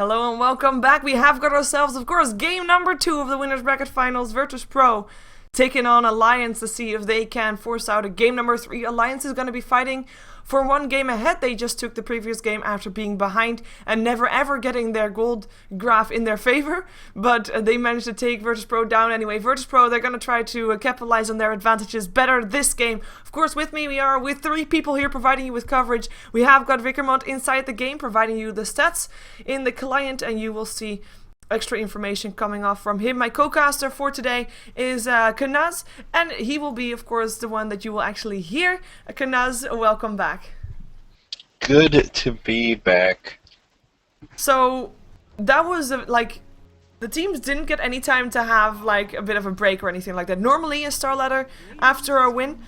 Hello and welcome back. We have got ourselves, of course, game number 2 of the Winners Bracket Finals, virtus.pro, taking on Alliance to see if they can force out a game number 3. Alliance is going to be fighting for 1 game ahead. They just took the previous game after being behind and never ever getting their gold graph in their favor, but they managed to take virtus.pro down anyway. virtus.pro, they're going to try to capitalize on their advantages better this game. Of course, with me, we are with 3 people here providing you with coverage. We have got Vykromond inside the game, providing you the stats in the client, and you will see extra information coming off from him. My co-caster for today is Kanaz, and he will be, of course, the one that you will actually hear. Kanaz, welcome back. Good to be back. So, that was, the teams didn't get any time to have, a bit of a break or anything like that. Normally, in StarLadder, after a win,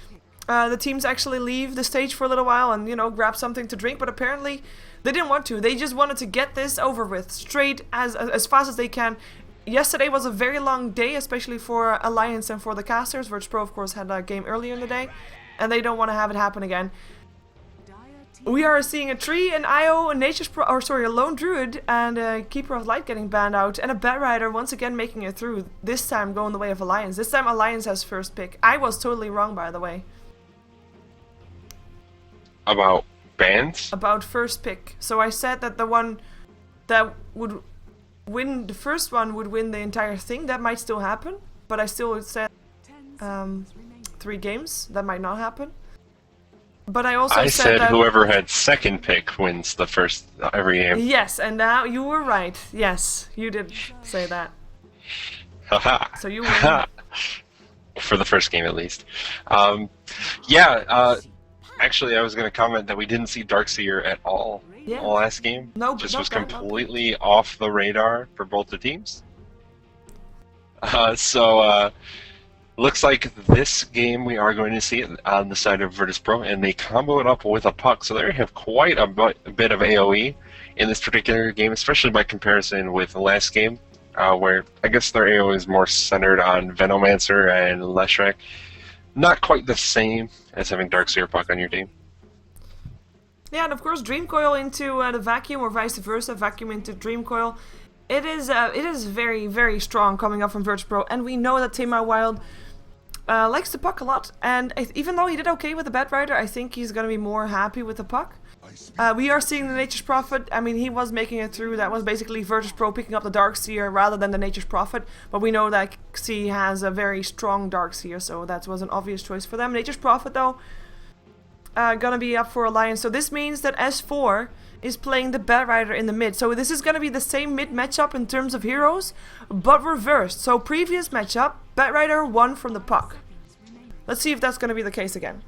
the teams actually leave the stage for a little while and, grab something to drink, but apparently they didn't want to. They just wanted to get this over with, straight as fast as they can. Yesterday was a very long day, especially for Alliance and for the casters. virtus.pro, of course, had a game earlier in the day, and they don't want to have it happen again. We are seeing a tree, an IO, a lone druid, and a keeper of light getting banned out, and a bat rider once again making it through. This time going the way of Alliance. This time Alliance has first pick. I was totally wrong, by the way. About bans? About first pick. So I said that the one that would win, the first one would win the entire thing. That might still happen, but I still said 3 games. That might not happen. But I also said that whoever had second pick wins the first every game. Yes, and now you were right. Yes, you did say that. Haha. So you win. For the first game, at least. Actually, I was going to comment that we didn't see Darkseer at all last game. No, just was completely off the radar for both the teams. Looks like this game we are going to see it on the side of virtus.pro, and they combo it up with a puck, so they have quite a bit of AoE in this particular game, especially by comparison with the last game, where I guess their AoE is more centered on Venomancer and Leshrac. Not quite the same as having Darkseer puck on your team. Yeah, and of course Dream Coil into the Vacuum, or vice versa, Vacuum into Dream Coil. It is very, very strong coming up from virtus.pro, and we know that Tamar Wild likes the puck a lot, and even though he did okay with the Bat Rider, I think he's going to be more happy with the puck. We are seeing the Nature's Prophet. I mean, he was making it through. That was basically virtus.pro picking up the Darkseer rather than the Nature's Prophet, but we know that C has a very strong Darkseer, so that was an obvious choice for them. Nature's Prophet, though, gonna be up for Alliance, so this means that S4 is playing the Bat Rider in the mid. So this is going to be the same mid matchup in terms of heroes, but reversed. So previous matchup, Bat Rider won from the puck. Let's see if that's going to be the case again.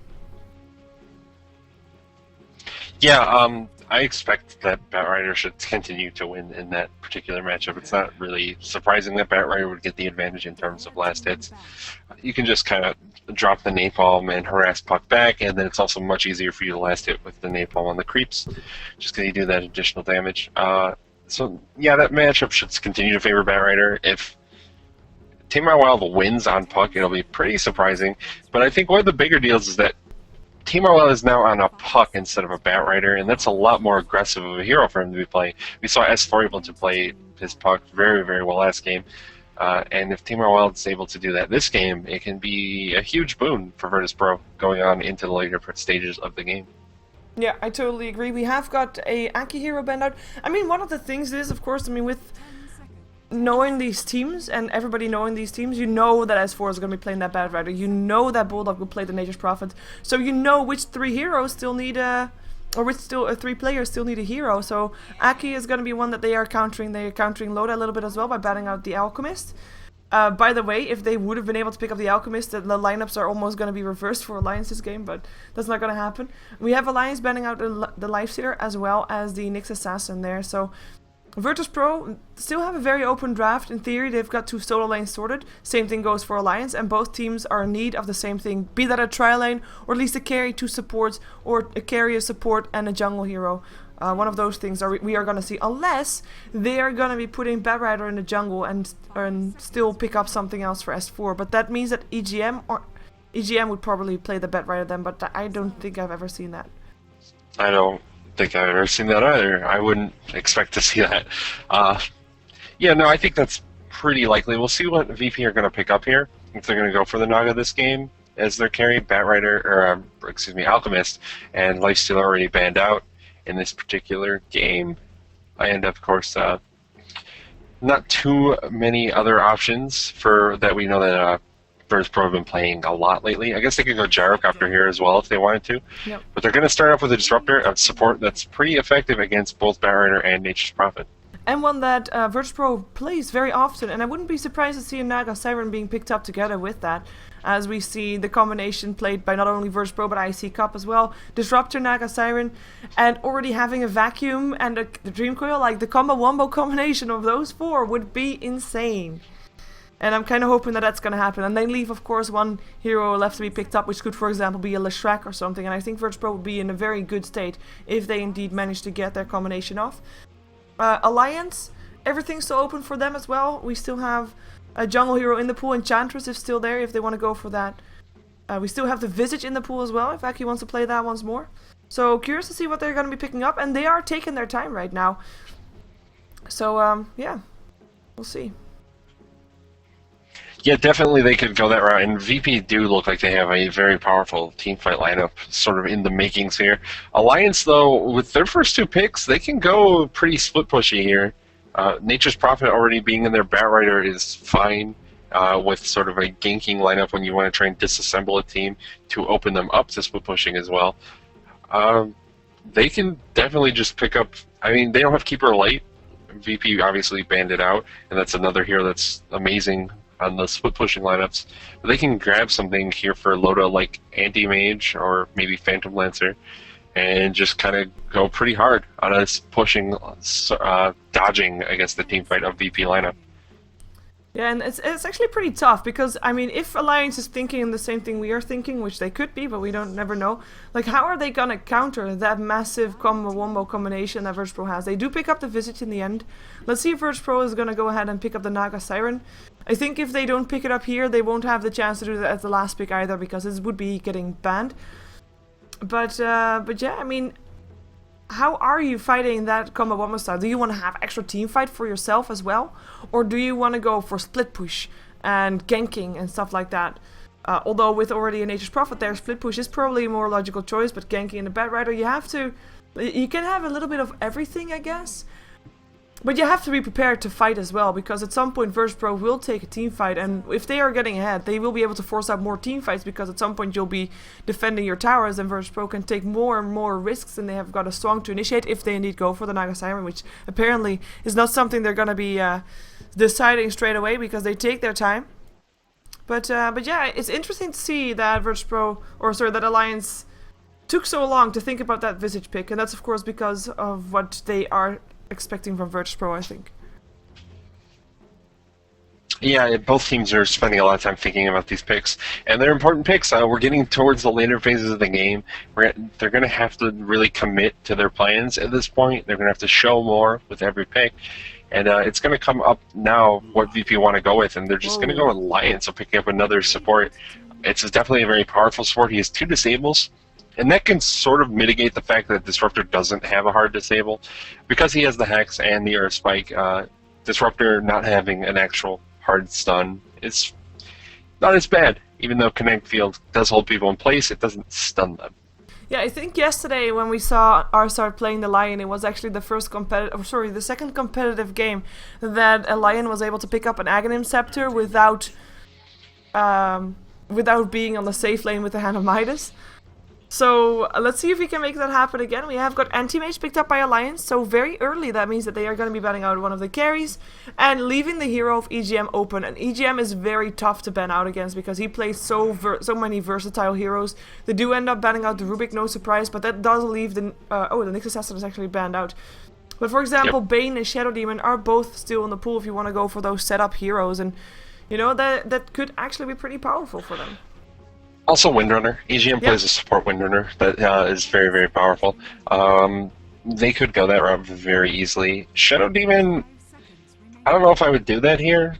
Yeah, I expect that Bat Rider should continue to win in that particular matchup. It's not really surprising that Bat Rider would get the advantage in terms of last hits. You can just kind of drop the napalm and harass puck back, and then it's also much easier for you to last hit with the napalm on the creeps, just because you do that additional damage. So yeah, that matchup should continue to favor Bat Rider. If Tamar Wild wins on puck, it'll be pretty surprising. But I think one of the bigger deals is that Tamar Wild is now on a puck instead of a Bat Rider, and that's a lot more aggressive of a hero for him to be playing. We saw S4 able to play his puck very, very well last game. And if Tamar Wild is able to do that this game, it can be a huge boon for virtus.pro going on into the later stages of the game. Yeah, I totally agree. We have got a Aki hero banned out. I mean, one of the things is, of course, with knowing these teams and everybody knowing these teams, you know that S4 is going to be playing that Bat Rider. You know that Bulldog will play the Nature's Prophet. So you know which 3 heroes still need which 3 players still need a hero. So Aki is going to be one that they are countering. They are countering Loda a little bit as well by banning out the Alchemist. By the way, if they would have been able to pick up the Alchemist, the lineups are almost going to be reversed for Alliance this game, but that's not going to happen. We have Alliance banning out the Lifestealer as well as the Nyx Assassin there. So virtus.pro still have a very open draft. In theory, they've got 2 solo lanes sorted. Same thing goes for Alliance, and both teams are in need of the same thing. Be that a tri-lane, or at least a carry, 2 supports, or a carry, a support, and a jungle hero. One of those things we are going to see, unless they are going to be putting Bat Rider in the jungle and still pick up something else for S4. But that means that EGM would probably play the Bat Rider then, but I don't think I've ever seen that. I don't think I've ever seen that either. I wouldn't expect to see that. Yeah, no, I think that's pretty likely. We'll see what VP are going to pick up here. If they're going to go for the Naga this game as their carry, Batrider, or excuse me, Alchemist, and Lifesteal already banned out in this particular game. And of course, not too many other options for that. We know that virtus.pro have been playing a lot lately. I guess they could go Jarok after here as well if they wanted to. Yep. But they're going to start off with a Disruptor of support that's pretty effective against both Batrider and Nature's Prophet. And one that virtus.pro plays very often, and I wouldn't be surprised to see a Naga Siren being picked up together with that, as we see the combination played by not only virtus.pro but IC Cup as well. Disruptor, Naga Siren, and already having a Vacuum and the Dream Coil, like the combo-wombo combination of those four would be insane. And I'm kind of hoping that that's going to happen. And they leave, of course, one hero left to be picked up, which could, for example, be a Leshrac or something. And I think virtus.pro would be in a very good state if they indeed manage to get their combination off. Alliance, everything's still open for them as well. We still have a jungle hero in the pool. Enchantress is still there if they want to go for that. We still have the Visage in the pool as well if Aki wants to play that once more. So curious to see what they're going to be picking up. And they are taking their time right now. So yeah, we'll see. Yeah, definitely they could go that route, and VP do look like they have a very powerful teamfight lineup sort of in the makings here. Alliance, though, with their first two picks, they can go pretty split-pushy here. Nature's Prophet already being in their Batrider is fine with sort of a ganking lineup when you want to try and disassemble a team to open them up to split-pushing as well. They can definitely just pick up... I mean, they don't have Keeper Light. VP obviously banned it out, and that's another hero that's amazing on the split pushing lineups, but they can grab something here for Loda like Anti-Mage or maybe Phantom Lancer and just kind of go pretty hard on us pushing, dodging against the team fight of VP lineup. Yeah, and it's actually pretty tough because, I mean, if Alliance is thinking the same thing we are thinking, which they could be, but we don't never know, like, how are they gonna counter that massive combo-wombo combination that virtus.pro has? They do pick up the Visage in the end. Let's see if virtus.pro is gonna go ahead and pick up the Naga Siren. I think if they don't pick it up here, they won't have the chance to do that at the last pick either, because it would be getting banned. But yeah, I mean, how are you fighting that combo wombo style? Do you want to have extra team fight for yourself as well? Or do you want to go for split push and ganking and stuff like that? Although with already a Nature's Prophet there, split push is probably a more logical choice, but ganking and the Batrider, you can have a little bit of everything, I guess. But you have to be prepared to fight as well, because at some point virtus.pro will take a team fight, and if they are getting ahead, they will be able to force out more team fights, because at some point you'll be defending your towers, and virtus.pro can take more and more risks, and they have got a strong to initiate if they indeed go for the Naga Siren, which apparently is not something they're going to be deciding straight away, because they take their time. But yeah, it's interesting to see that virtus.pro, or sorry, that Alliance took so long to think about that Visage pick, and that's of course because of what they are expecting from virtus.pro, I think. Yeah, both teams are spending a lot of time thinking about these picks, and they're important picks. We're getting towards the later phases of the game. They're going to have to really commit to their plans at this point. They're going to have to show more with every pick, and it's going to come up now what VP want to go with, and they're just going to go with Alliance, so picking up another support. It's definitely a very powerful support. He has 2 disables. And that can sort of mitigate the fact that Disruptor doesn't have a hard disable. Because he has the Hex and the Earth Spike, Disruptor not having an actual hard stun is not as bad. Even though Connect Field does hold people in place, it doesn't stun them. Yeah, I think yesterday when we saw Arsart playing the Lion, it was actually the second competitive game that a Lion was able to pick up an Aghanim Scepter without being on the safe lane with the Hand of Midas. So let's see if we can make that happen again. We have got Anti-Mage picked up by Alliance, so very early that means that they are going to be banning out one of the carries and leaving the hero of EGM open. And EGM is very tough to ban out against because he plays so many versatile heroes. They do end up banning out the Rubik, no surprise, but that does leave the... the Nyx Assassin is actually banned out. But for example, yep. Bane and Shadow Demon are both still in the pool if you want to go for those setup heroes, and you know, that could actually be pretty powerful for them. Also Windrunner. EGM plays a support Windrunner that is very, very powerful. They could go that route very easily. Shadow Demon, I don't know if I would do that here.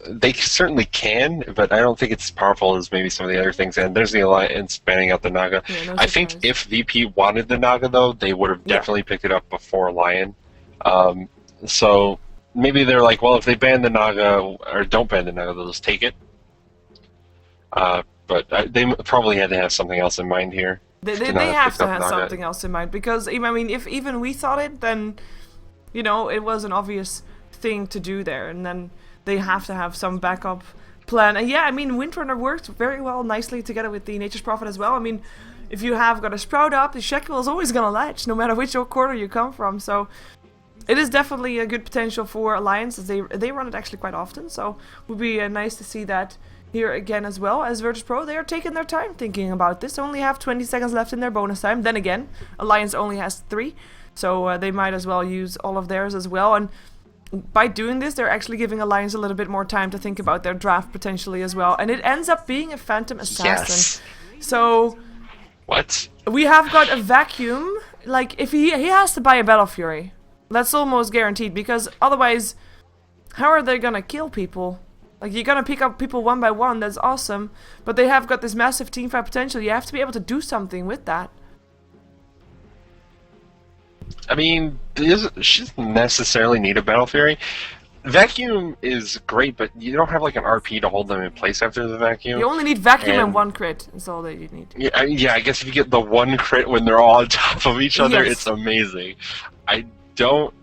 they certainly can, but I don't think it's as powerful as maybe some of the other things. And there's the Alliance banning out the Naga. Yeah, no I think surprise. if VP wanted the Naga, though, they would have definitely picked it up before Lion. So maybe they're like, well, if they ban the Naga, or don't ban the Naga, they'll just take it. But they probably had to have something else in mind here. They have to have something else in mind, because I mean, if even we thought it, then you know it was an obvious thing to do there, and then they have to have some backup plan. And yeah, I mean, Windrunner worked very well, nicely together with the Nature's Prophet as well. I mean, if you have got a Sprout up, the Shekel is always gonna latch, no matter which quarter you come from. So it is definitely a good potential for Alliance, as they run it actually quite often. So it would be nice to see that here again as well. As Virtus.pro, they are taking their time thinking about this. Only have 20 seconds left in their bonus time. Then again, Alliance only has 3, so they might as well use all of theirs as well. And by doing this, they're actually giving Alliance a little bit more time to think about their draft potentially as well. And it ends up being a Phantom Assassin. Yes. So What? we have got a vacuum. Like, if he has to buy a Battle Fury, that's almost guaranteed, because otherwise, how are they gonna kill people? Like, you're gonna pick up people one by one, that's awesome, but they have got this massive teamfight potential. You have to be able to do something with that. I mean, she doesn't necessarily need a Battle Fury. Vacuum is great, but you don't have like an RP to hold them in place after the vacuum. You only need vacuum and 1 crit. That's all that you need. Yeah, I guess if you get the 1 crit when they're all on top of each other, Yes. it's amazing. I don't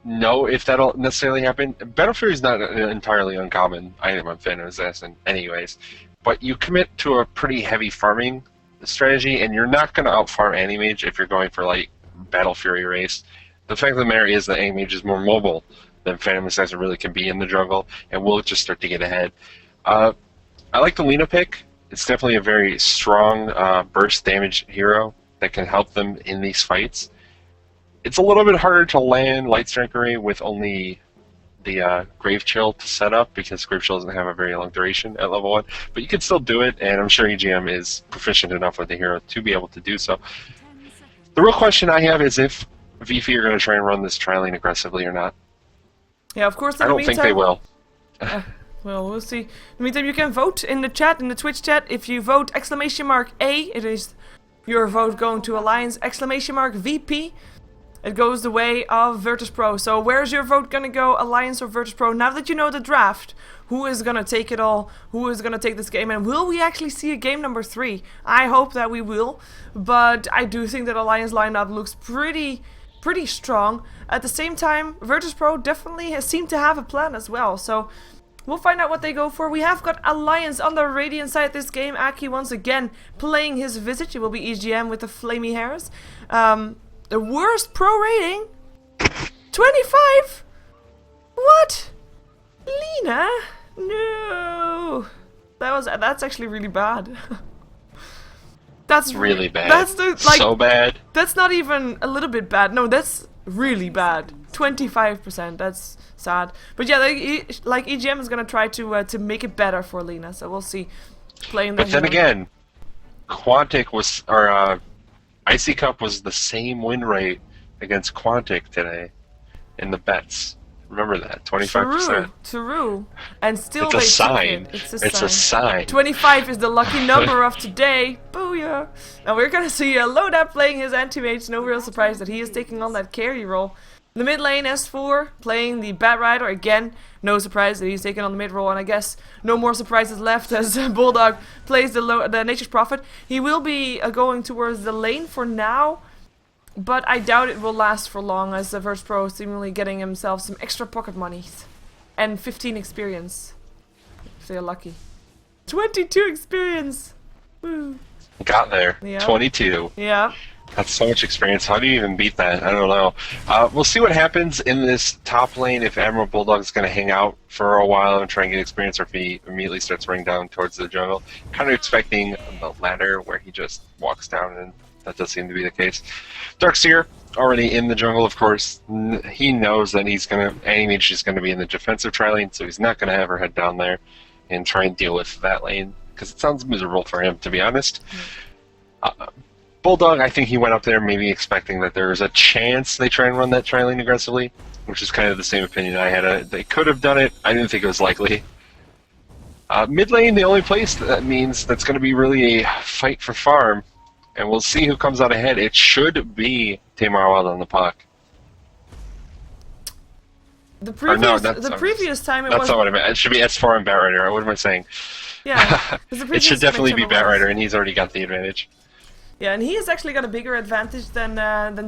know if that'll necessarily happen. Battle Fury is not an entirely uncommon item on Phantom Assassin anyways, but you commit to a pretty heavy farming strategy, and you're not going to outfarm Animage if you're going for like Battle Fury race. The fact of the matter is that Animage is more mobile than Phantom Assassin really can be in the jungle, and will just start to get ahead. I like the Lina pick. It's definitely a very strong burst damage hero that can help them in these fights. It's a little bit harder to land Light Strike Array with only the Grave Chill to set up, because Grave Chill doesn't have a very long duration at level 1, but you can still do it, and I'm sure EGM is proficient enough with the hero to be able to do so. The real question I have is if VP are going to try and run this tri-lane aggressively or not. Yeah, of course. I don't think they will. Well, we'll see. In the meantime, you can vote in the chat, in the Twitch chat. If you vote !A, it is your vote going to Alliance. !VP, it goes the way of Virtus.pro. So where's your vote gonna go, Alliance or Virtus.pro? Now that you know the draft, who is gonna take it all? Who is gonna take this game? And will we actually see a game number 3? I hope that we will, but I do think that Alliance lineup looks pretty strong. At the same time, Virtus.pro definitely has seemed to have a plan as well. So we'll find out what they go for. We have got Alliance on the Radiant side this game. Aki once again playing his Visage. It will be EGM with the flamey hairs. The worst pro rating? 25? What? Lina? No. That's actually really bad. That's really bad. That's so bad. That's not even a little bit bad. No, that's really bad. 25%. That's sad. But yeah, like EGM is gonna try to make it better for Lina. So we'll see. Playing the. But then again, Quantic was Icy Cup was the same win rate against Quantic today in the bets. Remember that, 25%. True. And still it's a they sign. took it. It's a sign. 25 is the lucky number of today. Booyah! Now we're gonna see Loda playing his anti-mage. No real surprise that he is taking on that carry role. The mid lane S4 playing the Bat Rider again. No surprise that he's taking on the mid role, and I guess no more surprises left as Bulldog plays the Nature's Prophet. He will be going towards the lane for now, but I doubt it will last for long, as the Virtus.pro seemingly getting himself some extra pocket monies and 15 experience if they're lucky. 22 experience. Woo. Got there. Yeah. 22. Yeah. That's so much experience. How do you even beat that? I don't know. We'll see what happens in this top lane, if Admiral Bulldog's going to hang out for a while and try and get experience, or if he immediately starts running down towards the jungle. Kind of expecting the ladder where he just walks down, and that does seem to be the case. Darkseer, already in the jungle, of course. He knows that Animage is going to be in the defensive tri-lane, so he's not going to ever head down there and try and deal with that lane, because it sounds miserable for him, to be honest. Bulldog, I think he went up there maybe expecting that there's a chance they try and run that tri-lane aggressively, which is kind of the same opinion I had. They could have done it. I didn't think it was likely. Mid lane, the only place that means that's going to be really a fight for farm, and we'll see who comes out ahead. It should be Tamar Wild on the puck. The previous time it was... That's not what I meant. It should be S4 and Batrider. What am I saying? Yeah. It should definitely be Batrider, and he's already got the advantage. Yeah, and he has actually got a bigger advantage than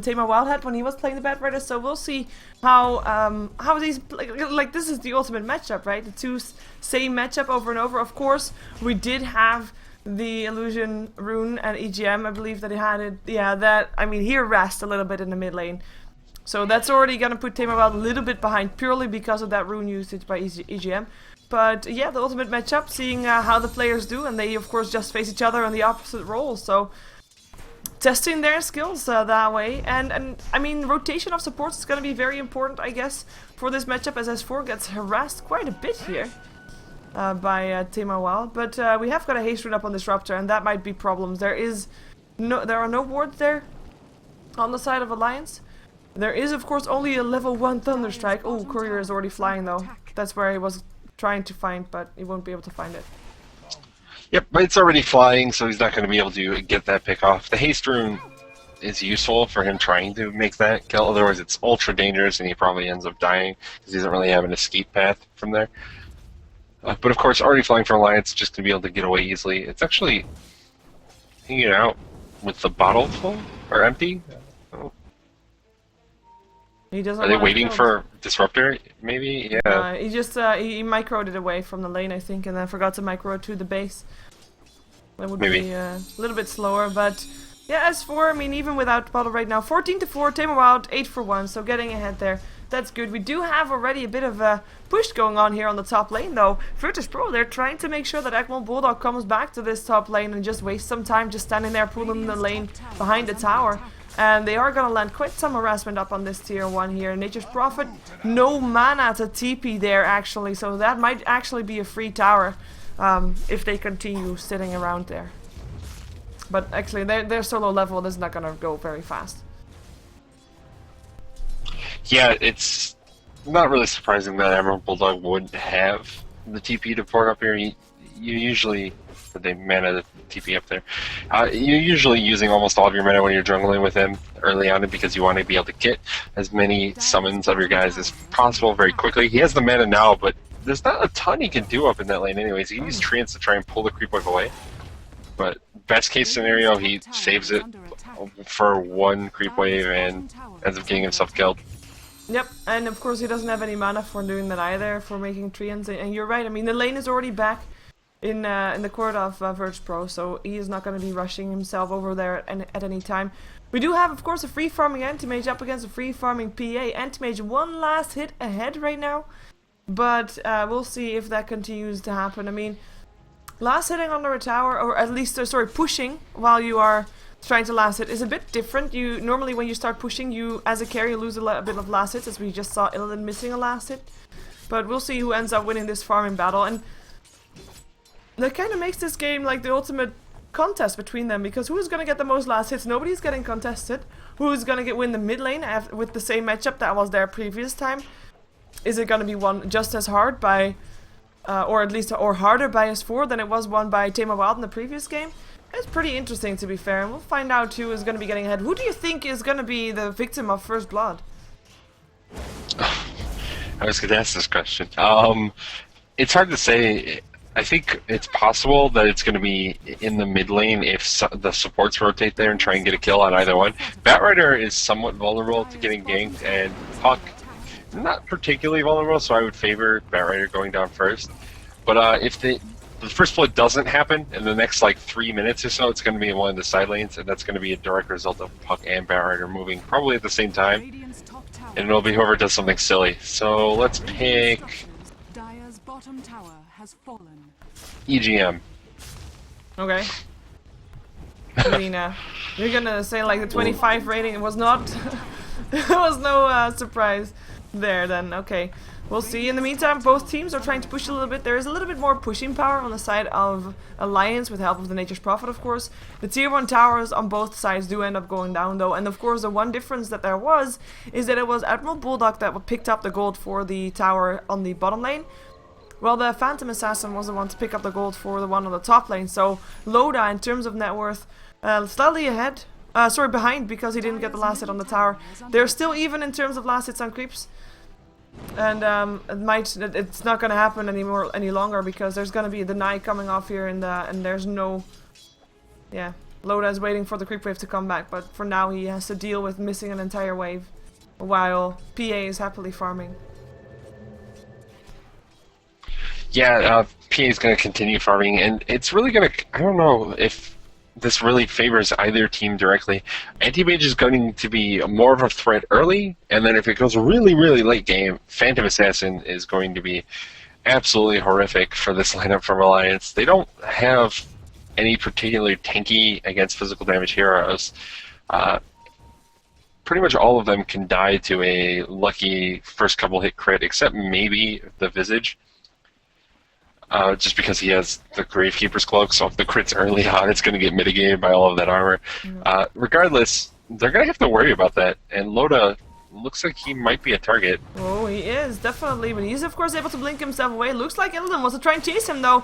Tamar Wild had when he was playing the Batrider. So we'll see how these like this is the ultimate matchup, right? The two same matchup over and over. Of course, we did have the illusion rune and EGM. I believe that he had it. Yeah, that I mean he harassed a little bit in the mid lane. So that's already gonna put Tamar Wild a little bit behind purely because of that rune usage by EGM. But yeah, the ultimate matchup, seeing how the players do, and they of course just face each other on the opposite roles. So testing their skills that way, and I mean rotation of supports is gonna be very important, I guess, for this matchup as S4 gets harassed quite a bit here by Tamar Wild. But we have got a haste rune up on Disruptor, and that might be problems. There are no wards there on the side of Alliance. There is, of course, only a level 1 Thunderstrike. Oh, Courier is already flying, though. That's where he was trying to find, but he won't be able to find it. Yep, but it's already flying, so he's not going to be able to get that pick off. The haste rune is useful for him trying to make that kill. Otherwise, it's ultra dangerous, and he probably ends up dying because he doesn't really have an escape path from there. But of course, already flying for Alliance, just to be able to get away easily. It's actually hanging out with the bottle full or empty. He doesn't. Are they waiting for Disruptor? Maybe, yeah. He just he microed it away from the lane, I think, and then forgot to micro it to the base. That would be a little bit slower, but yeah. S4, I mean, even without bottle right now, 14-4, Tamar Wild 8-1, so getting ahead there. That's good. We do have already a bit of a push going on here on the top lane, though. virtus.pro, they're trying to make sure that Ekmon Bulldog comes back to this top lane and just waste some time just standing there pulling the lane behind the tower. And they are gonna land quite some harassment up on this tier 1 here. Nature's Prophet, no mana to TP there actually, so that might actually be a free tower if they continue sitting around there. But actually, their solo level is not gonna go very fast. Yeah, it's not really surprising that Emerald Bulldog would have the TP to port up here. You usually, they mana the TP up there. You're usually using almost all of your mana when you're jungling with him early on because you want to be able to get as many summons of your guys as possible very quickly. He has the mana now, but there's not a ton he can do up in that lane anyways. He can use Treants to try and pull the creep wave away. But best case scenario, he saves it for one creep wave and ends up getting himself killed. Yep, and of course he doesn't have any mana for doing that either, for making Treants. And you're right, I mean the lane is already back in the court of virtus.pro, so he is not going to be rushing himself over there at any time. We do have, of course, a free farming Anti-Mage up against a free farming PA. Anti-Mage one last hit ahead right now, but we'll see if that continues to happen. I mean, last hitting under a tower, or at least, sorry, pushing while you are trying to last hit is a bit different. You normally, when you start pushing, you as a carry lose a bit of last hits, as we just saw Illidan missing a last hit. But we'll see who ends up winning this farming battle, and that kind of makes this game like the ultimate contest between them, because who's gonna get the most last hits? Nobody's getting contested. Who's gonna win the mid lane with the same matchup that was there previous time? Is it gonna be won just as hard by, or at least or harder by S4 than it was won by Tamar Wild in the previous game? It's pretty interesting, to be fair, and we'll find out who is gonna be getting ahead. Who do you think is gonna be the victim of first blood? I was gonna ask this question. It's hard to say. I think it's possible that it's going to be in the mid lane if the supports rotate there and try and get a kill on either one. Batrider is somewhat vulnerable to getting ganked, and Puck not particularly vulnerable, so I would favor Batrider going down first. But if the first blood doesn't happen in the next like 3 minutes or so, it's going to be in one of the side lanes, and that's going to be a direct result of Puck and Batrider moving probably at the same time, and it'll be whoever does something silly. So let's pick bottom tower has fallen. EGM. Okay. I mean, you're gonna say like the 25 rating, it was not, there was no surprise there then, okay. we'll see. In the meantime, both teams are trying to push a little bit. There is a little bit more pushing power on the side of Alliance with the help of the Nature's Prophet, of course. The tier 1 towers on both sides do end up going down though, and of course the one difference that there was is that it was Admiral Bulldog that picked up the gold for the tower on the bottom lane. Well, the Phantom Assassin was the one to pick up the gold for the one on the top lane, so Loda, in terms of net worth, slightly ahead. Sorry, behind, because he didn't get the last hit on the tower. They're still even in terms of last hits on creeps. And it's not gonna happen any longer because there's gonna be a deny coming off here and there's no, yeah, Loda is waiting for the creep wave to come back, but for now he has to deal with missing an entire wave while PA is happily farming. Yeah, PA is going to continue farming, and it's really going to, I don't know if this really favors either team directly. Anti-Mage is going to be more of a threat early, and then if it goes really, really late game, Phantom Assassin is going to be absolutely horrific for this lineup from Alliance. They don't have any particularly tanky against physical damage heroes. Pretty much all of them can die to a lucky first couple hit crit, except maybe the Visage. Just because he has the Gravekeeper's Cloak, so if the crit's early on, it's going to get mitigated by all of that armor. Regardless, they're going to have to worry about that, and Loda looks like he might be a target. Oh, he is, definitely, but he's of course able to blink himself away. Looks like Illidan wants to try and chase him though.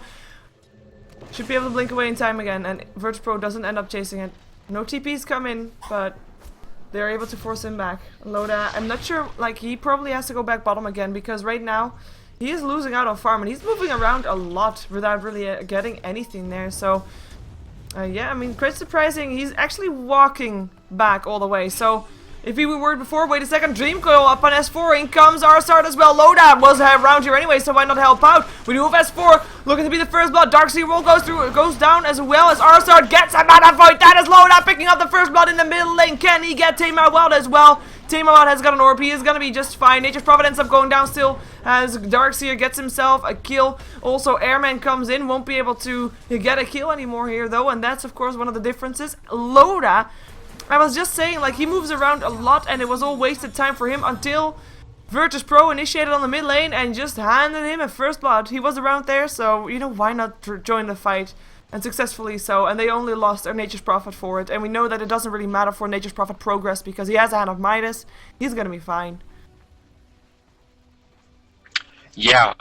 Should be able to blink away in time again, and virtus.pro doesn't end up chasing it. No TPs come in, but they're able to force him back. Loda, I'm not sure, like, he probably has to go back bottom again, because right now, he is losing out on farm, and he's moving around a lot without really getting anything there. So, yeah, I mean, quite surprising. He's actually walking back all the way. So, if we were worried before, wait a second, Dream Coil up on S4, in comes Arsart as well. Loda was around here anyway, so why not help out? We do have S4, looking to be the first blood. Darkseer roll goes down as well as Arsart gets a mana fight. That is Loda picking up the first blood in the middle lane. Can he get Tamar Wild as well? Tamar Wild has got an orb. He is going to be just fine. Nature's Prophet ends up going down still as Darkseer gets himself a kill. Also, Airman comes in. Won't be able to get a kill anymore here, though. And that's, of course, one of the differences. Loda, I was just saying, like, he moves around a lot, and it was all wasted time for him until virtus.pro initiated on the mid lane and just handed him a first blood. He was around there, so, you know, why not join the fight? And successfully so, and they only lost their Nature's Prophet for it. And we know that it doesn't really matter for Nature's Prophet progress because he has a Hand of Midas. He's gonna be fine. Yeah,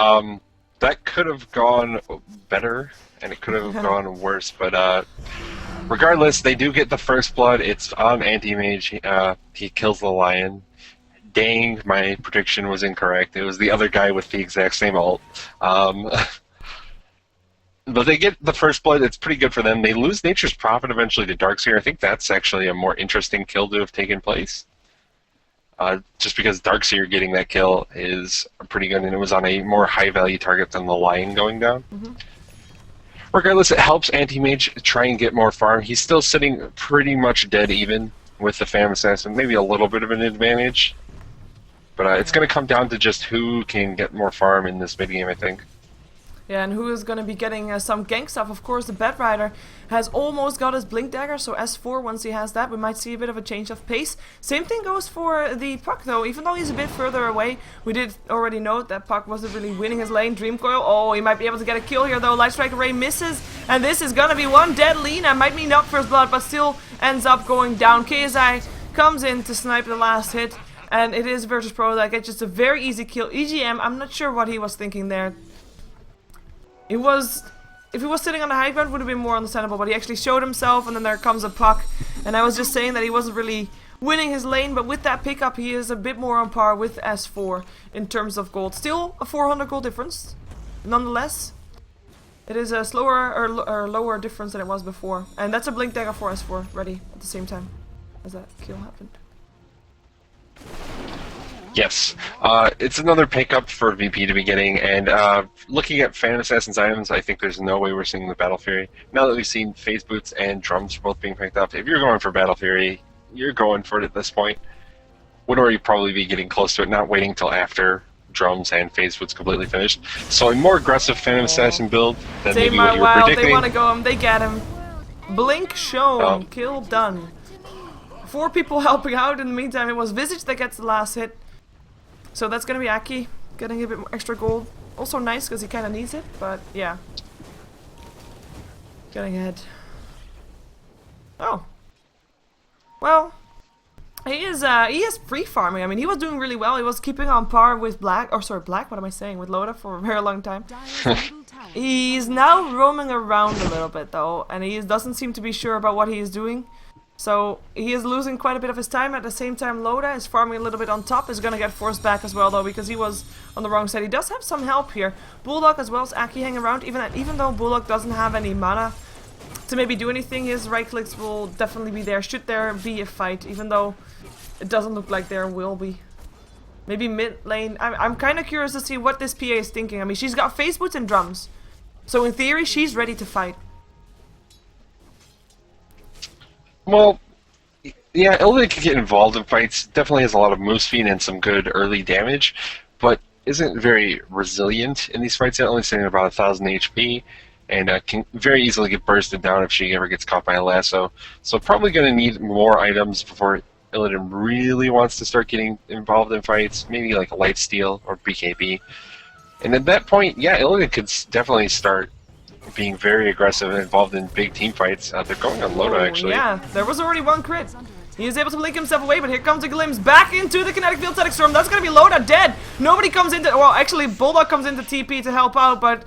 that could have gone better, and it could have gone worse, but regardless, they do get the first blood. It's on Anti-Mage. He kills the Lion. Dang, my prediction was incorrect. It was the other guy with the exact same ult. But they get the first blood. It's pretty good for them. They lose Nature's Prophet eventually to Darkseer. I think that's actually a more interesting kill to have taken place. Just because Darkseer getting that kill is pretty good, and it was on a more high-value target than the Lion going down. Regardless, it helps Anti-Mage try and get more farm. He's still sitting pretty much dead even with the Phantom Assassin. Maybe a little bit of an advantage. But it's going to come down to just who can get more farm in this mid-game, I think. Yeah, and who is going to be getting some gank stuff? Of course, the Bed Rider has almost got his Blink Dagger, so S4, once he has that, we might see a bit of a change of pace. Same thing goes for the Puck, though. Even though he's a bit further away, we did already note that Puck wasn't really winning his lane. Dream Coil, oh, he might be able to get a kill here, though. Light Strike Array misses, and this is going to be one dead Lina. Might be not first blood, but still ends up going down. KSI comes in to snipe the last hit, and it is virtus.pro that gets just a very easy kill. EGM, I'm not sure what he was thinking there. It was, if he was sitting on the high ground, would have been more understandable, but he actually showed himself, and then there comes a Puck, and I was just saying that he wasn't really winning his lane, but with that pickup, he is a bit more on par with S4 in terms of gold. Still a 400 gold difference, nonetheless. It is a slower or lower difference than it was before, and that's a Blink Dagger for S4 ready at the same time as that kill happened. Yes, it's another pickup for VP to be getting, and looking at Phantom Assassin's items, I think there's no way we're seeing the Battle Fury. Now that we've seen Phase Boots and Drums both being picked up, if you're going for Battle Fury, you're going for it at this point. Would already probably be getting close to it, not waiting until after Drums and Phase Boots completely finished. So a more aggressive Phantom Assassin build than maybe what you were predicting. They want to go him, they get him. Blink shown, kill done. 4 people helping out. In the meantime, it was Visage that gets the last hit. So that's going to be Aki. getting a bit more extra gold. Also nice because he kind of needs it, but yeah. Getting ahead. Oh. Well, he is free farming. I mean, he was doing really well. He was keeping on par with Black, or sorry, Black, what am I saying, with Loda for a very long time. He's now roaming around a little bit though, and he doesn't seem to be sure about what he is doing. So he is losing quite a bit of his time. At the same time, Loda is farming a little bit on top. Is gonna get forced back as well though, because he was on the wrong side. He does have some help here. Bulldog as well as Aki hang around. Even though Bulldog doesn't have any mana to maybe do anything, his right clicks will definitely be there. Should there be a fight, even though it doesn't look like there will be. Maybe mid lane. I'm kind of curious to see what this PA is thinking. I mean, she's got phase boots and drums, so in theory, she's ready to fight. Well, yeah, Illidan can get involved in fights. Definitely has a lot of move speed and some good early damage, but isn't very resilient in these fights. Only sitting at about 1,000 HP, and can very easily get bursted down if she ever gets caught by a lasso. So probably going to need more items before Illidan really wants to start getting involved in fights. Maybe like a Lifesteal or BKB. And at that point, yeah, Illidan could definitely start being very aggressive and involved in big team fights. They're going on Loda, actually. Yeah, there was already one crit. He is able to blink himself away, but here comes a glimpse back into the kinetic field static storm. That's going to be Loda dead. Nobody comes into... Well, actually, Bulldog comes into TP to help out, but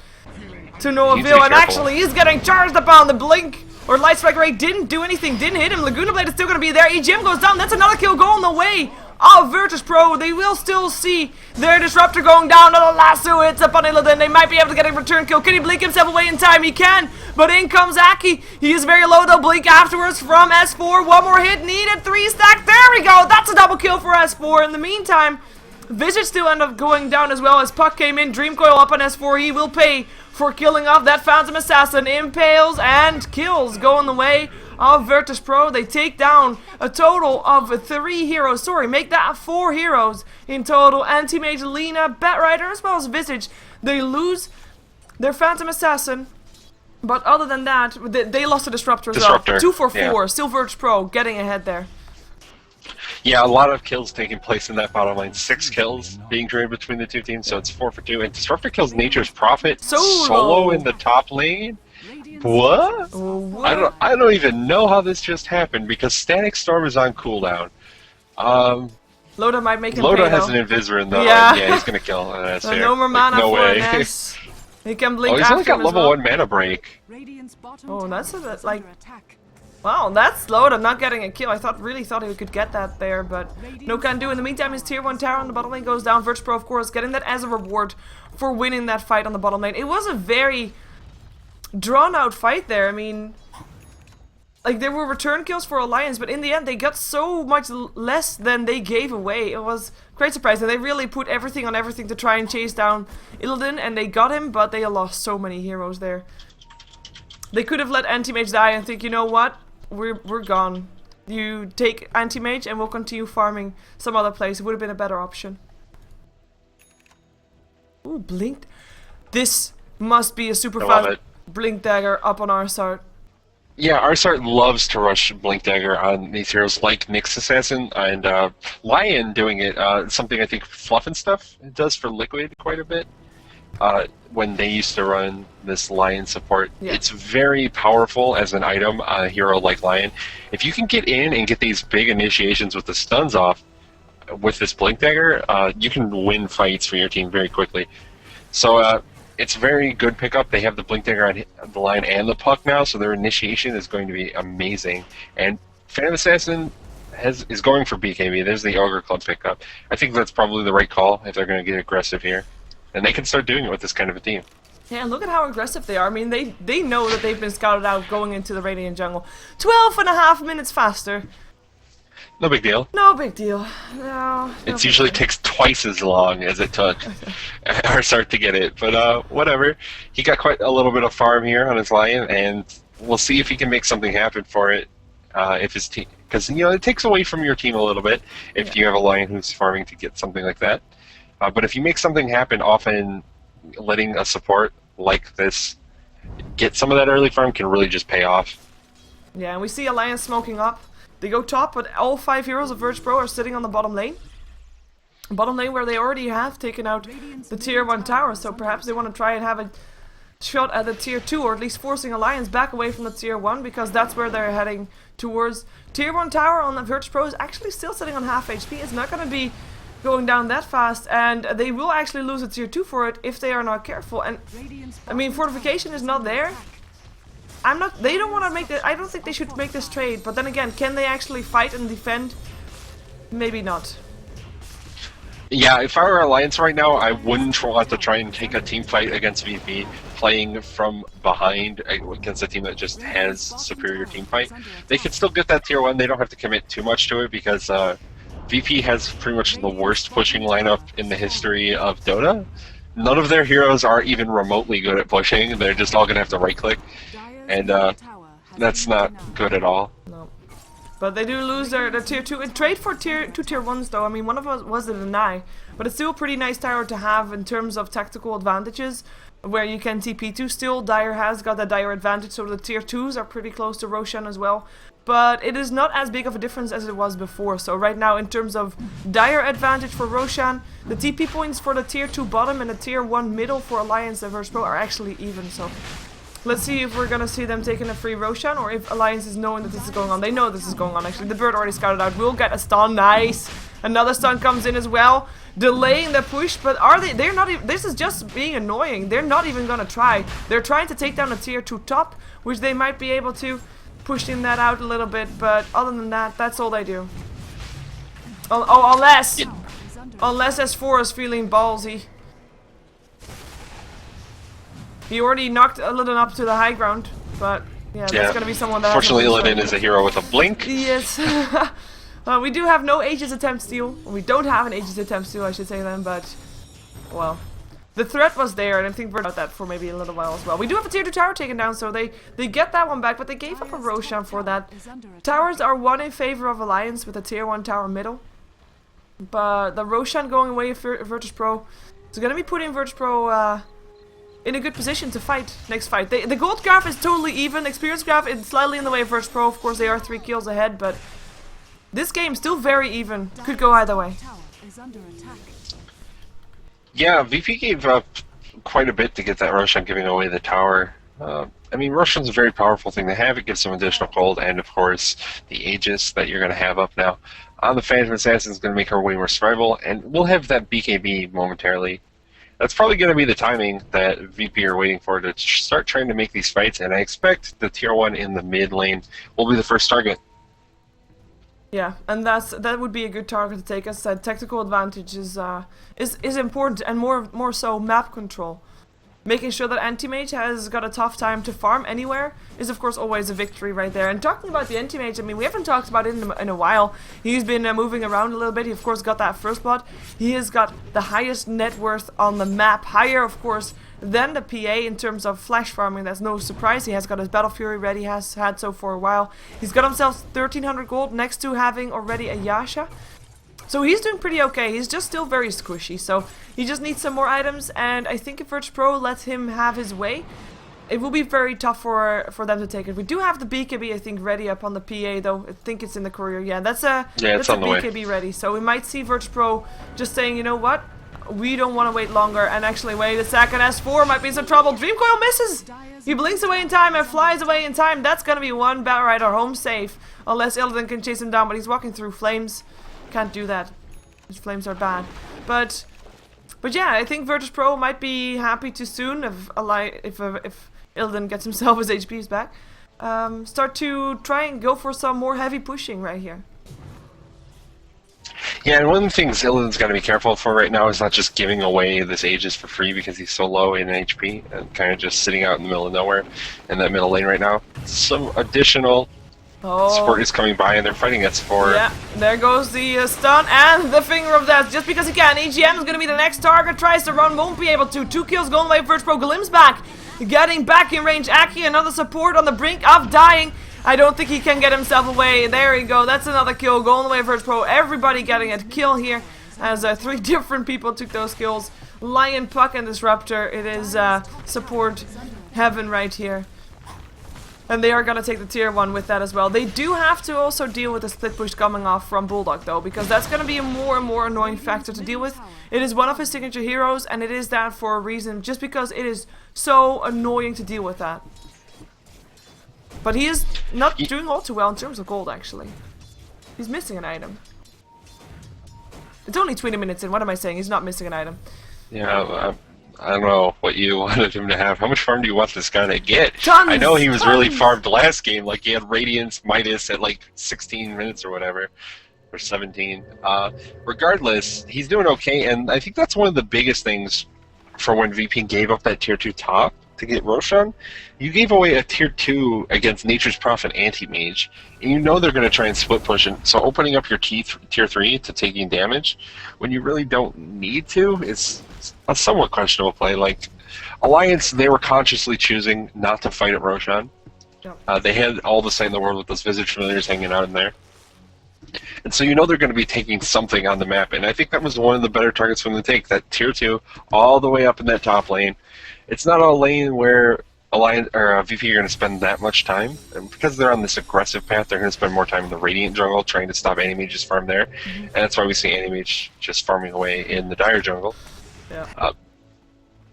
to no avail. And actually, he's getting charged upon. The blink or light strike ray didn't do anything, didn't hit him. Laguna Blade is still going to be there. EGM goes down. That's another kill going the way of virtus.pro. They will still see their disruptor going down. And a lasso hits upon Illidan. They might be able to get a return kill. Can he blink himself away in time? He can, but in comes Aki. He is very low. They'll blink afterwards from S4. One more hit needed. 3 stack. There we go. That's a double kill for S4. In the meantime, Visage still ended up going down as well as Puck came in. Dream Coil up on S4. He will pay for killing off that Phantom Assassin. Impales and kills going the way of virtus.pro. They take down a total of 3 heroes. Sorry, make that 4 heroes in total. Anti-Mage, Lina, Batrider, as well as Visage. They lose their Phantom Assassin, but other than that, they lost the Disruptor as well. 2 for 4. Yeah. Still virtus.pro getting ahead there. Yeah, a lot of kills taking place in that bottom lane. 6 kills being traded between the two teams, so it's 4 for 2. And Disruptor kills Nature's Prophet solo in the top lane. What? I don't even know how this just happened because Static Storm is on cooldown. Loda might make him Loda has an Invisor though. Yeah, he's gonna kill. So no more mana no for way. S. He can blink he's after only got him as level well. 1 mana break. Oh, that's like... Wow, that's Loda not getting a kill. I really thought he could get that there, but no can do. In the meantime, his tier 1 tower on the bottom lane goes down. virtus.pro, of course, getting that as a reward for winning that fight on the bottom lane. It was a very drawn-out fight there. I mean, like, there were return kills for Alliance, but in the end, they got so much less than they gave away. It was quite surprising. They really put everything on everything to try and chase down Illidan, and they got him, but they lost so many heroes there. They could have let Anti-Mage die and think, you know what? We're gone. You take Anti-Mage and we'll continue farming some other place. It would have been a better option. Ooh, blinked. This must be a super fast blink dagger up on Arsart. Yeah, Arsart loves to rush blink dagger on these heroes like Nyx Assassin and Lion doing it. Something I think Fluff and Stuff does for Liquid quite a bit. When they used to run this Lion support. Yeah. It's very powerful as an item on a hero like Lion. If you can get in and get these big initiations with the stuns off with this Blink Dagger, you can win fights for your team very quickly. So it's a very good pickup. They have the Blink Dagger on the Lion and the Puck now, so their initiation is going to be amazing. And Phantom Assassin is going for BKB. There's the Ogre Club pickup. I think that's probably the right call if they're going to get aggressive here. And they can start doing it with this kind of a team. Yeah, look at how aggressive they are. I mean, they know that they've been scouted out going into the Radiant jungle. 12.5 minutes faster. No big deal. No big deal. No. It usually takes twice as long as it took Arsart to get it. But whatever. He got quite a little bit of farm here on his Lion, and we'll see if he can make something happen for it. If his team, because it takes away from your team a little bit if you have a Lion who's farming to get something like that. But if you make something happen, often letting a support like this get some of that early farm can really just pay off. Yeah, and we see Alliance smoking up. They go top, but all 5 heroes of virtus.pro are sitting on the bottom lane. bottom lane where they already have taken out the tier 1 tower, so perhaps they want to try and have a shot at the tier 2, or at least forcing Alliance back away from the tier 1, because that's where they're heading towards. Tier 1 tower on the virtus.pro is actually still sitting on half HP. It's not going to be going down that fast, and they will actually lose a tier 2 for it if they are not careful. And I mean, fortification is not there. They don't want to make this. I don't think they should make this trade, but then again, can they actually fight and defend? Maybe not. Yeah, if I were Alliance right now, I wouldn't want to try and take a team fight against VP playing from behind against a team that just has superior team fight. They can still get that tier 1, they don't have to commit too much to it, because VP has pretty much the worst pushing lineup in the history of Dota. None of their heroes are even remotely good at pushing, they're just all going to have to right click, and that's not good at all. No. But they do lose their tier 2. And trade for tier 1s though. I mean, one of us was the deny, but it's still a pretty nice tower to have in terms of tactical advantages, where you can TP to still. Dire has got that Dire advantage, so the tier 2s are pretty close to Roshan as well. But it is not as big of a difference as it was before. So right now, in terms of Dire advantage for Roshan, the TP points for the tier 2 bottom and the tier 1 middle for Alliance and virtus.pro are actually even. So let's see if we're gonna see them taking a free Roshan, or if Alliance is knowing that this is going on. They know this is going on, actually. The bird already scouted out. We'll get a stun. Nice. Another stun comes in as well, delaying the push. But are they? They're not even. This is just being annoying. They're not even gonna try. They're trying to take down a tier 2 top, which they might be able to, pushing that out a little bit. But other than that, that's all they do. Unless S4 is feeling ballsy. He already knocked Illidan up to the high ground, but yeah, that's gonna be someone that. Fortunately, Illidan is a hero with a blink. Yes. We do have no Aegis attempt steal. We don't have an Aegis attempt steal, I should say then, but well, the threat was there, and I think we're about that for maybe a little while as well. We do have a tier 2 tower taken down, so they get that one back, but they gave up a Roshan for that. Towers are one in favor of Alliance with a tier 1 tower middle, but the Roshan going away for virtus.pro is gonna be putting virtus.pro in a good position to fight next fight. The gold graph is totally even. Experience graph is slightly in the way of virtus.pro. Of course, they are 3 kills ahead, but this game still very even. Could go either way. Yeah, VP gave up quite a bit to get that Roshan, giving away the tower. I mean, Roshan's a very powerful thing to have. It gives some additional gold, and of course, the Aegis that you're going to have up now on the Phantom Assassin is going to make her way more survivable, and we'll have that BKB momentarily. That's probably going to be the timing that VP are waiting for to start trying to make these fights, and I expect the tier 1 in the mid lane will be the first target. Yeah, and that would be a good target to take. As I said, tactical advantage is important, and more so map control. Making sure that Anti-Mage has got a tough time to farm anywhere is of course always a victory right there. And talking about the Anti-Mage, I mean, we haven't talked about it in a while. He's been moving around a little bit. He of course got that first blood. He has got the highest net worth on the map, higher of course than the PA in terms of flash farming. That's no surprise. He has got his Battle Fury ready, has had so for a while. He's got himself 1300 gold next to having already a Yasha. So he's doing pretty okay. He's just still very squishy, so he just needs some more items, and I think if virtus.pro lets him have his way, it will be very tough for them to take it. We do have the BKB, I think, ready up on the PA, though. I think it's in the courier. Yeah, that's a BKB ready. So we might see virtus.pro just saying, you know what, we don't want to wait longer, and actually wait a second. S4 might be in some trouble. Dreamcoil misses! He blinks away in time and flies away in time. That's going to be one Battle Rider home safe, unless Illidan can chase him down, but he's walking through flames. Can't do that. His flames are bad. But yeah, I think virtus.pro might be happy to soon, if Illidan gets himself his HPs back, start to try and go for some more heavy pushing right here. Yeah, and one of the things Illidan's got to be careful for right now is not just giving away this Aegis for free because he's so low in HP and kind of just sitting out in the middle of nowhere in that middle lane right now. Some additional support is coming by, and they're fighting S4. Yeah, there goes the stun and the finger of death. Just because he can, EGM is going to be the next target. Tries to run, won't be able to. 2 kills going away. virtus.pro. Glim's back, getting back in range. Aki, another support on the brink of dying. I don't think he can get himself away. There we go. That's another kill going away. virtus.pro. Everybody getting a kill here, as 3 different people took those kills. Lion, Puck, and Disruptor. It is support heaven right here. And they are gonna take the tier 1 with that as well. They do have to also deal with the split push coming off from Bulldog though, because that's gonna be a more and more annoying factor to deal with. It is one of his signature heroes, and it is that for a reason, just because it is so annoying to deal with that. But he is not doing all too well in terms of gold, actually. He's missing an item. It's only 20 minutes in, what am I saying? He's not missing an item. Yeah, I don't know what you wanted him to have. How much farm do you want this guy to get? Tons, I know he was tons. really farmed last game. Like, he had Radiance Midas at like 16 minutes or whatever. Or 17. Regardless, he's doing okay, and I think that's one of the biggest things for when VP gave up that tier 2 top to get Roshan. You gave away a tier 2 against Nature's Prophet anti-mage, and you know they're going to try and split push it. So opening up your tier 3 to taking damage when you really don't need to is a somewhat questionable play. Like, Alliance, they were consciously choosing not to fight at Roshan. Yep. They had all the sight in the world with those Visage Familiars hanging out in there. And so you know they're going to be taking something on the map, and I think that was one of the better targets for them to take, that tier 2 all the way up in that top lane. It's not a lane where Alliance or VP are going to spend that much time, and because they're on this aggressive path, they're going to spend more time in the Radiant jungle trying to stop Anti-Mage's farm there, and that's why we see Anti-Mage just farming away in the Dire jungle. Yeah. I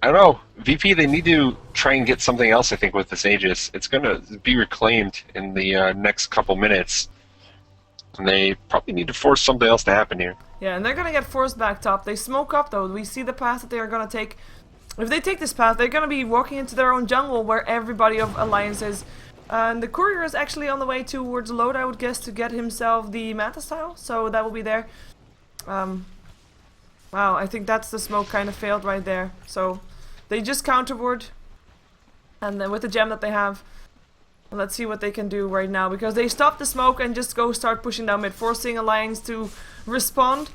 don't know, VP, they need to try and get something else, I think, with this Aegis. It's going to be reclaimed in the next couple minutes. And they probably need to force something else to happen here. Yeah, and they're gonna get forced back top. They smoke up though. We see the path that they are gonna take. If they take this path, they're gonna be walking into their own jungle where everybody of Alliance is. And the courier is actually on the way towards Load, I would guess, to get himself the Mantis tile. So that will be there. Wow, I think that's the smoke kind of failed right there. So they just counterward. And then with the gem that they have, let's see what they can do right now, because they stop the smoke and just go start pushing down mid, forcing Alliance to respond.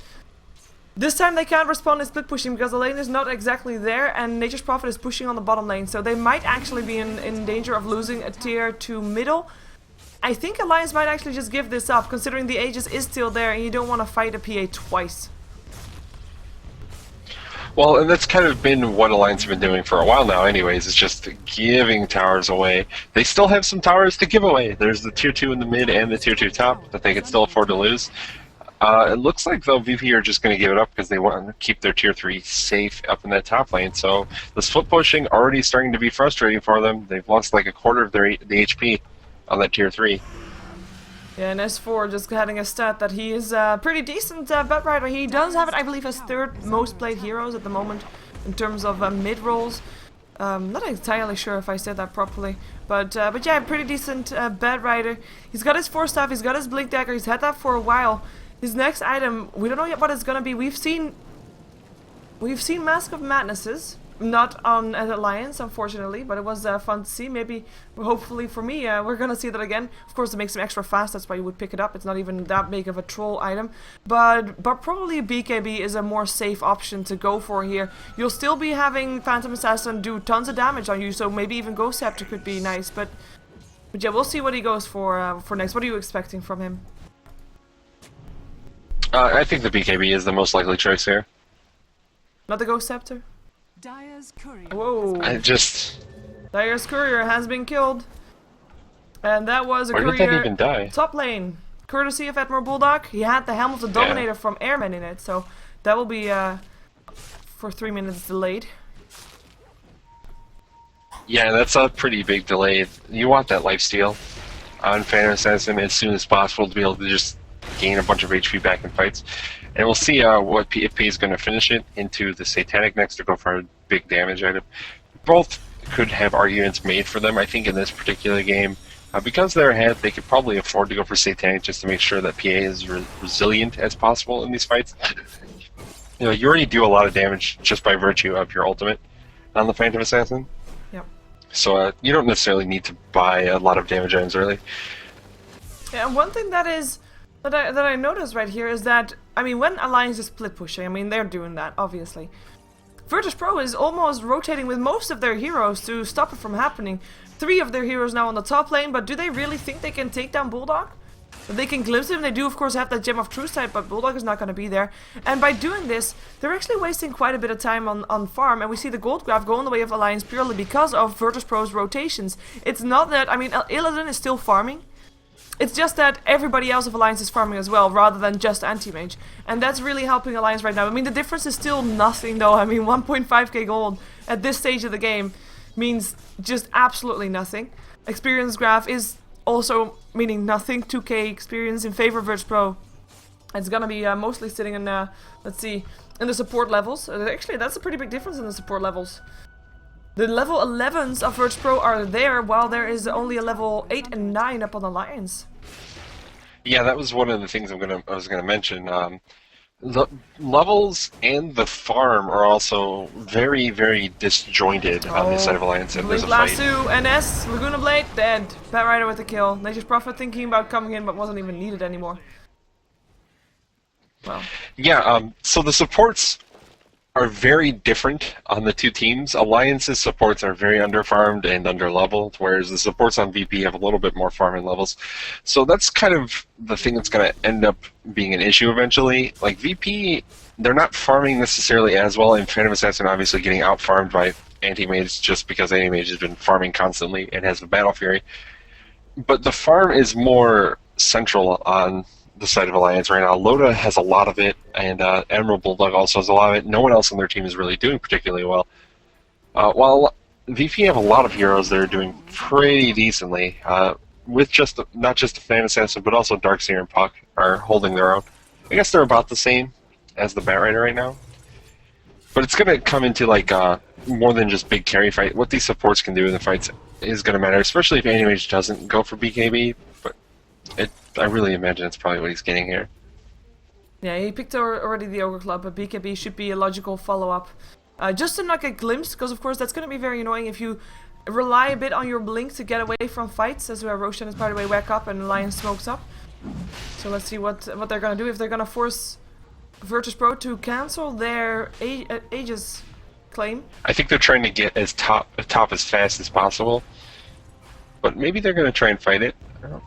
This time they can't respond in split pushing because the lane is not exactly there, and Nature's Prophet is pushing on the bottom lane, so they might actually be in danger of losing a tier 2 middle. I think Alliance might actually just give this up, considering the Aegis is still there and you don't want to fight a PA twice. Well, and that's kind of been what Alliance have been doing for a while now anyways, is just giving towers away. They still have some towers to give away. There's the tier 2 in the mid and the tier 2 top that they can still afford to lose. It looks like, though, VP are just going to give it up because they want to keep their tier 3 safe up in that top lane. So the split pushing already starting to be frustrating for them. They've lost like a quarter of the HP on that tier 3. Yeah, and S4 just having a stat that he is pretty decent bet rider. He does have it, I believe, as 3rd most played heroes at the moment in terms of mid rolls. Not entirely sure if I said that properly, but yeah, pretty decent bet rider. He's got his 4 staff, he's got his blink dagger, he's had that for a while. His next item, we don't know yet what it's gonna be. We've seen Mask of Madnesses, not on Alliance, unfortunately, but it was fun to see. Maybe, hopefully for me, we're gonna see that again. Of course, it makes him extra fast, that's why you would pick it up. It's not even that big of a troll item, but probably a BKB is a more safe option to go for here. You'll still be having Phantom Assassin do tons of damage on you, so maybe even Ghost Scepter could be nice, but yeah, we'll see what he goes for next. What are you expecting from him? I think the BKB is the most likely choice here. Not the Ghost Scepter? Dire's courier. Whoa. Dire's courier has been killed. And that was a Where courier did that even die? top lane. Courtesy of Admiral Bulldog. He had the Helm of the Dominator from Airman in it, so that will be for 3 minutes delayed. Yeah, that's a pretty big delay. You want that lifesteal on Phantom Assassin as soon as possible to be able to just gain a bunch of HP back in fights. And we'll see what PFP is going to finish it into the Satanic next to go for a big damage item. Both could have arguments made for them, I think, in this particular game. Because they're ahead, they could probably afford to go for Satanic just to make sure that PA is resilient as possible in these fights. You know, you already do a lot of damage just by virtue of your ultimate on the Phantom Assassin. Yep. So you don't necessarily need to buy a lot of damage items early. Yeah, and one thing that I noticed right here is that, I mean, when Alliance is split pushing, I mean, they're doing that, obviously. Virtus.pro is almost rotating with most of their heroes to stop it from happening. 3 of their heroes now on the top lane, but do they really think they can take down Bulldog? But they can glimpse him. They do, of course, have that Gem of True Sight, but Bulldog is not going to be there. And by doing this, they're actually wasting quite a bit of time on farm. And we see the gold graph going the way of Alliance purely because of virtus.pro's rotations. It's not that, I mean, Illidan is still farming. It's just that everybody else of Alliance is farming as well, rather than just Anti-Mage. And that's really helping Alliance right now. I mean, the difference is still nothing, though. I mean, 1.5k gold at this stage of the game means just absolutely nothing. Experience graph is also meaning nothing. 2k experience in favor of virtus.pro. It's gonna be mostly sitting in, let's see, in the support levels. Actually, that's a pretty big difference in the support levels. The level 11s of virtus.pro are there, while there is only a level 8 and 9 up on Alliance. Yeah, that was one of the things I was gonna mention. The levels and the farm are also very, very disjointed on this side of Alliance, and there's a fight. Lasso, NS, Laguna Blade, dead. Bat Rider with the kill. Nature's Prophet thinking about coming in, but wasn't even needed anymore. Well. Yeah, so the supports are very different on the two teams. Alliance's supports are very underfarmed and underleveled, whereas the supports on VP have a little bit more farming levels. So that's kind of the thing that's going to end up being an issue eventually. Like VP, they're not farming necessarily as well, and Phantom Assassin obviously getting out-farmed by Anti-Mage just because Anti-Mage has been farming constantly and has the Battle Fury. But the farm is more central on the side of Alliance right now. Loda has a lot of it, and Emerald Bulldog also has a lot of it. No one else on their team is really doing particularly well. While VP have a lot of heroes that are doing pretty decently, with not just the Phantom Assassin, but also Darkseer and Puck are holding their own. I guess they're about the same as the Bat Rider right now. But it's going to come into like more than just big carry fight. What these supports can do in the fights is going to matter, especially if Anti-Mage doesn't go for BKB. But I really imagine it's probably what he's getting here. Yeah, he picked already the Ogre Club, but BKB should be a logical follow-up. Just to not get glimpsed, because of course that's going to be very annoying if you rely a bit on your blink to get away from fights, as Roshan is by the way whack up and Lion smokes up. So let's see what they're going to do, if they're going to force virtus.pro to cancel their Aegis claim. I think they're trying to get as top as fast as possible, but maybe they're going to try and fight it. I don't know.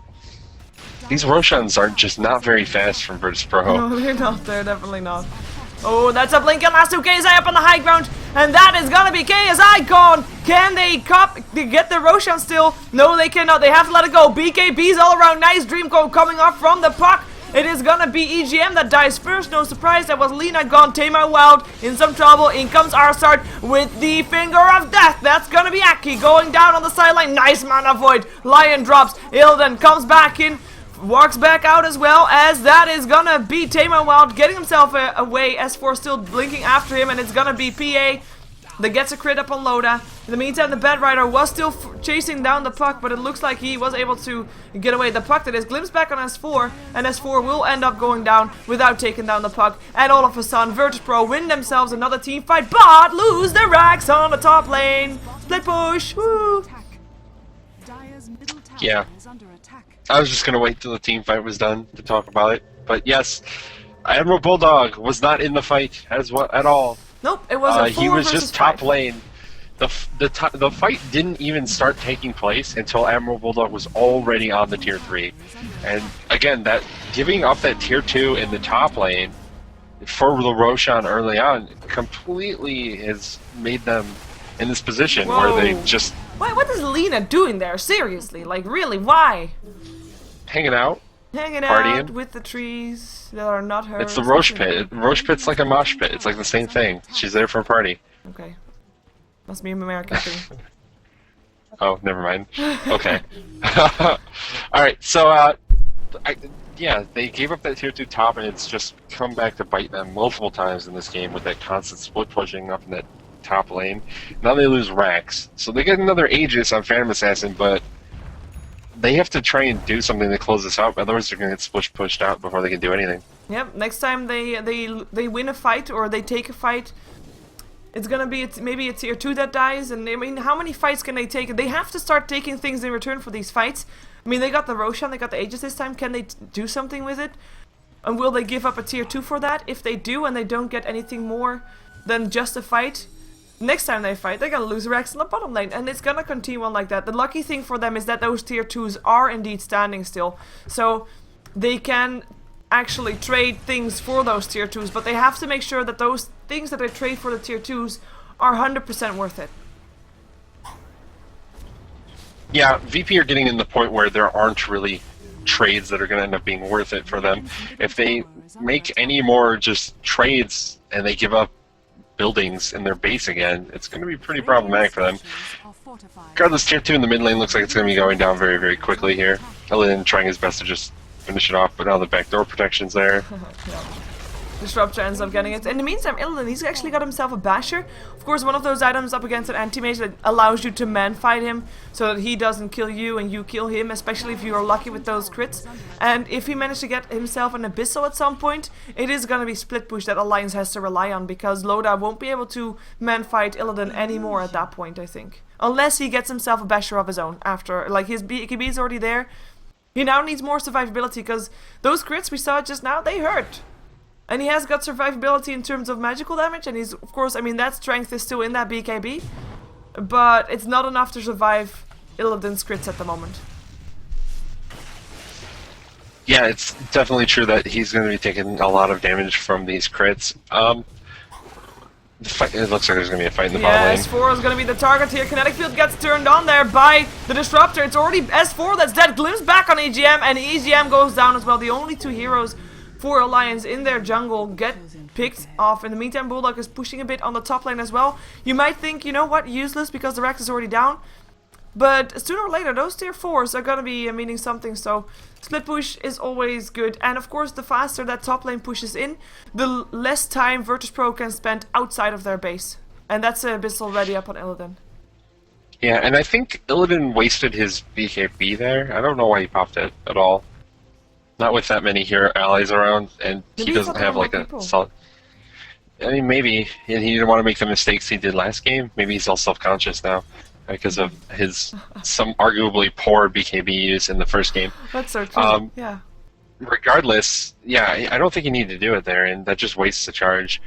These Roshans are just not very fast from virtus.pro. No, they're not. They're definitely not. Oh, that's a blink and last two KSI up on the high ground, and that is gonna be KSI gone. Can they get the Roshan still? No, they cannot. They have to let it go. BKBs all around. Nice Dreamcoat coming off from the Puck. It is gonna be EGM that dies first. No surprise, that was Lina gone. Tamar Wild in some trouble. In comes Arsart with the Finger of Death. That's gonna be Aki going down on the sideline. Nice Mana Void. Lion drops. Illidan comes back in. Walks back out as well, as that is gonna be Tamar Wild getting himself away. S4 still blinking after him, and it's gonna be PA that gets a crit up on Loda. In the meantime, the Bat Rider was still chasing down the Puck, but it looks like he was able to get away. The Puck that is glimpsed back on S4, and S4 will end up going down without taking down the Puck. And all of a sudden, virtus.pro win themselves another team fight, but lose the racks on the top lane. Split push, woo! Yeah. I was just going to wait till the team fight was done to talk about it. But yes, Admiral Bulldog was not in the fight at all. Nope, it was a he was just top lane. The fight didn't even start taking place until Admiral Bulldog was already on the tier 3. And again, that giving up that tier 2 in the top lane for the Roshan early on completely has made them in this position where they just... What is Lina doing there? Seriously, like really, why? Hanging out. Hanging partying. Out with the trees that are not hers. It's the Roche Pit. Roche Pit's like a mosh pit. It's like the same thing. She's there for a party. Okay. Must be an American thing. Oh, never mind. Okay. Alright, so, yeah, they gave up that tier 2 top, and it's just come back to bite them multiple times in this game with that constant split pushing up in that top lane. Now they lose racks. So they get another Aegis on Phantom Assassin, but they have to try and do something to close this out, otherwise they're going to get pushed out before they can do anything. Yep, next time they win a fight or they take a fight, it's gonna be maybe a tier 2 that dies, and I mean, how many fights can they take? They have to start taking things in return for these fights. I mean, they got the Roshan, they got the Aegis this time. Can they do something with it? And will they give up a tier 2 for that? If they do and they don't get anything more than just a fight, next time they fight, they're gonna lose Rex in the bottom lane, and it's gonna continue on like that. The lucky thing for them is that those tier 2s are indeed standing still. So they can actually trade things for those tier 2s, but they have to make sure that those things that they trade for the tier 2s are 100% worth it. Yeah, VP are getting in the point where there aren't really trades that are going to end up being worth it for them. If they make any more just trades and they give up buildings in their base again, it's going to be pretty problematic for them. Regardless, tier 2 in the mid lane looks like it's going to be going down very, very quickly here. Illidan trying his best to just finish it off, but now the backdoor protection's there. Disruptor ends up getting it. In the meantime, Illidan, he's actually got himself a basher. Of course, one of those items up against an anti-mage that allows you to man-fight him so that he doesn't kill you and you kill him, especially if you are lucky with those crits. And if he managed to get himself an Abyssal at some point, it is going to be split push that Alliance has to rely on, because Loda won't be able to man-fight Illidan anymore at that point, I think. Unless he gets himself a basher of his own after, like, his BKB is already there. He now needs more survivability, because those crits we saw just now, they hurt. And he has got survivability in terms of magical damage, and he's, of course, I mean, that strength is still in that BKB, but it's not enough to survive Illidan's crits at the moment. Yeah, it's definitely true that he's going to be taking a lot of damage from these crits. It looks like there's going to be a fight in the bottom lane. S4 is going to be the target here. Kinetic Field gets turned on there by the Disruptor. It's already S4 that's dead. Glimpse back on EGM, and EGM goes down as well. The only two heroes for Alliance in their jungle get picked off. In the meantime, Bulldog is pushing a bit on the top lane as well. You might think, you know what, useless because the Rex is already down. But sooner or later, those tier 4s are going to be meaning something, so split push is always good. And of course, the faster that top lane pushes in, the less time virtus.pro can spend outside of their base. And that's Abyssal ready up on Illidan. Yeah, and I think Illidan wasted his BKB there. I don't know why he popped it at all. Not with that many hero allies around, and Maybe he doesn't have like a solid... I mean, maybe he didn't want to make the mistakes he did last game. Maybe he's all self-conscious now because of his some arguably poor BKB use in the first game. That's so true. Yeah. Regardless, yeah, I don't think he needed to do it there, and that just wastes the charge.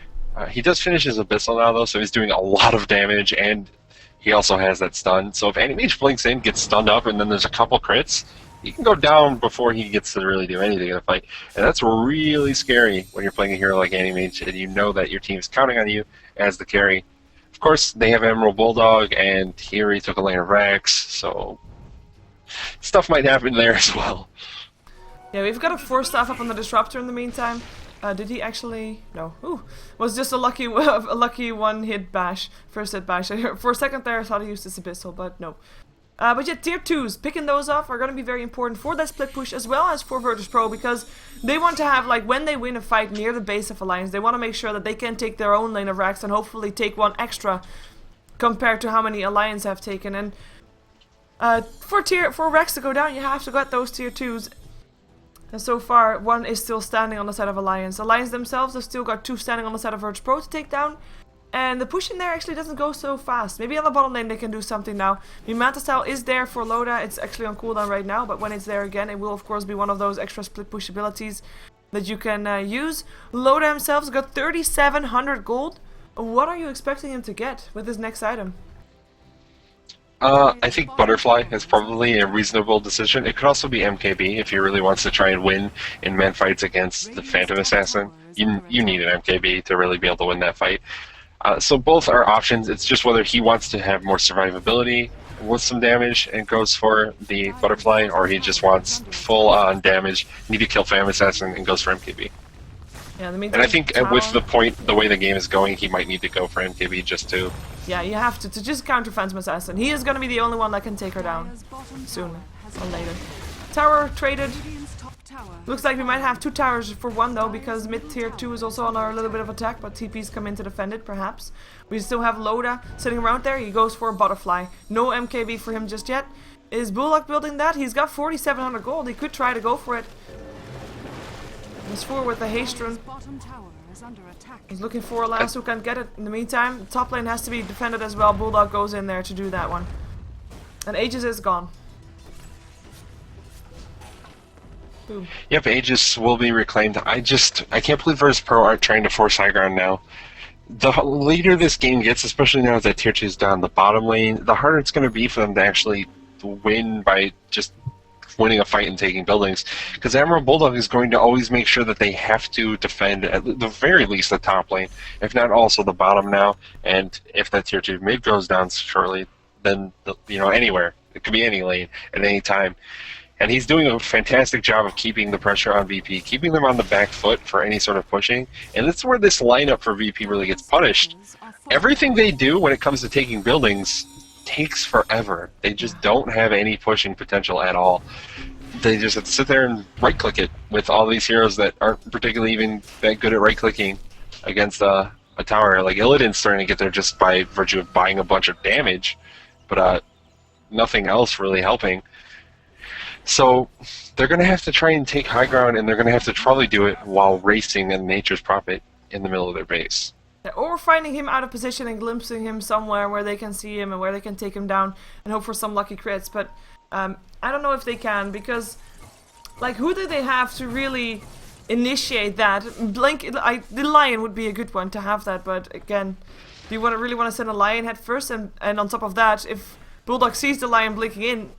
He does finish his Abyssal now, though, so he's doing a lot of damage, and he also has that stun. So if Anti-Mage blinks in, gets stunned up, and then there's a couple crits, he can go down before he gets to really do anything in a fight. And that's really scary when you're playing a hero like Anti-Mage, and you know that your team is counting on you as the carry. Of course, they have Emerald Bulldog, and he already took a lane of Rex, so stuff might happen there as well. Yeah, we've got a 4-staff up on the Disruptor in the meantime. Did he actually? No. Ooh, was just a lucky one-hit bash. First hit bash. For a second there, I thought he used his Abyssal, but no. But yeah, tier 2s, picking those off are going to be very important for that split push as well as for virtus.pro, because they want to have, like, when they win a fight near the base of Alliance, they want to make sure that they can take their own lane of Rex and hopefully take one extra compared to how many Alliance have taken. And for Rex to go down, you have to get those tier 2s. And so far, one is still standing on the side of Alliance. Alliance themselves have still got 2 standing on the side of virtus.pro to take down. And the push in there actually doesn't go so fast. Maybe on the bottom lane they can do something now. The Manta Style is there for Loda. It's actually on cooldown right now, but when it's there again, it will of course be one of those extra split push abilities that you can use. Loda himself's got 3,700 gold. What are you expecting him to get with his next item? I think Butterfly is probably a reasonable decision. It could also be MKB if he really wants to try and win in man fights against the Phantom Assassin. You need an MKB to really be able to win that fight. So both are options. It's just whether he wants to have more survivability with some damage and goes for the Butterfly, or he just wants full-on damage, need to kill Phantom Assassin, and goes for MKB. Yeah, and I think with the way the game is going, he might need to go for MKB just to... Yeah, you have to just counter Phantom Assassin. He is going to be the only one that can take her down sooner or later. Tower traded. Looks like we might have 2 towers for 1 though, because mid tier 2 is also on a little bit of attack, but TP's come in to defend it perhaps. We still have Loda sitting around there. He goes for a Butterfly. No MKB for him just yet. Is Bullock building that? He's got 4,700 gold. He could try to go for it. He's forward with the haste run. He's looking for a last who can get it. In the meantime, the top lane has to be defended as well. Bulldog goes in there to do that one. And Aegis is gone. Boom. Yep, Aegis will be reclaimed. I can't believe virtus.pro aren't trying to force high ground now. The later this game gets, especially now that tier 2 is down the bottom lane, the harder it's going to be for them to actually win by just winning a fight and taking buildings, because Emerald Bulldog is going to always make sure that they have to defend at the very least the top lane, if not also the bottom now. And if that tier 2 mid goes down shortly, then anywhere, it could be any lane at any time. And he's doing a fantastic job of keeping the pressure on VP, keeping them on the back foot for any sort of pushing. And that's where this lineup for VP really gets punished. Everything they do when it comes to taking buildings takes forever. They just don't have any pushing potential at all. They just have to sit there and right-click it with all these heroes that aren't particularly even that good at right-clicking against a tower. Like Illidan's starting to get there just by virtue of buying a bunch of damage, but nothing else really helping. So they're going to have to try and take high ground, and they're going to have to probably do it while racing in Nature's Prophet in the middle of their base. Or finding him out of position and glimpsing him somewhere where they can see him and where they can take him down and hope for some lucky crits. But I don't know if they can, because like, who do they have to really initiate that? The Lion would be a good one to have that, but again, do you really want to send a Lion head first? And on top of that, if Bulldog sees the Lion blinking in,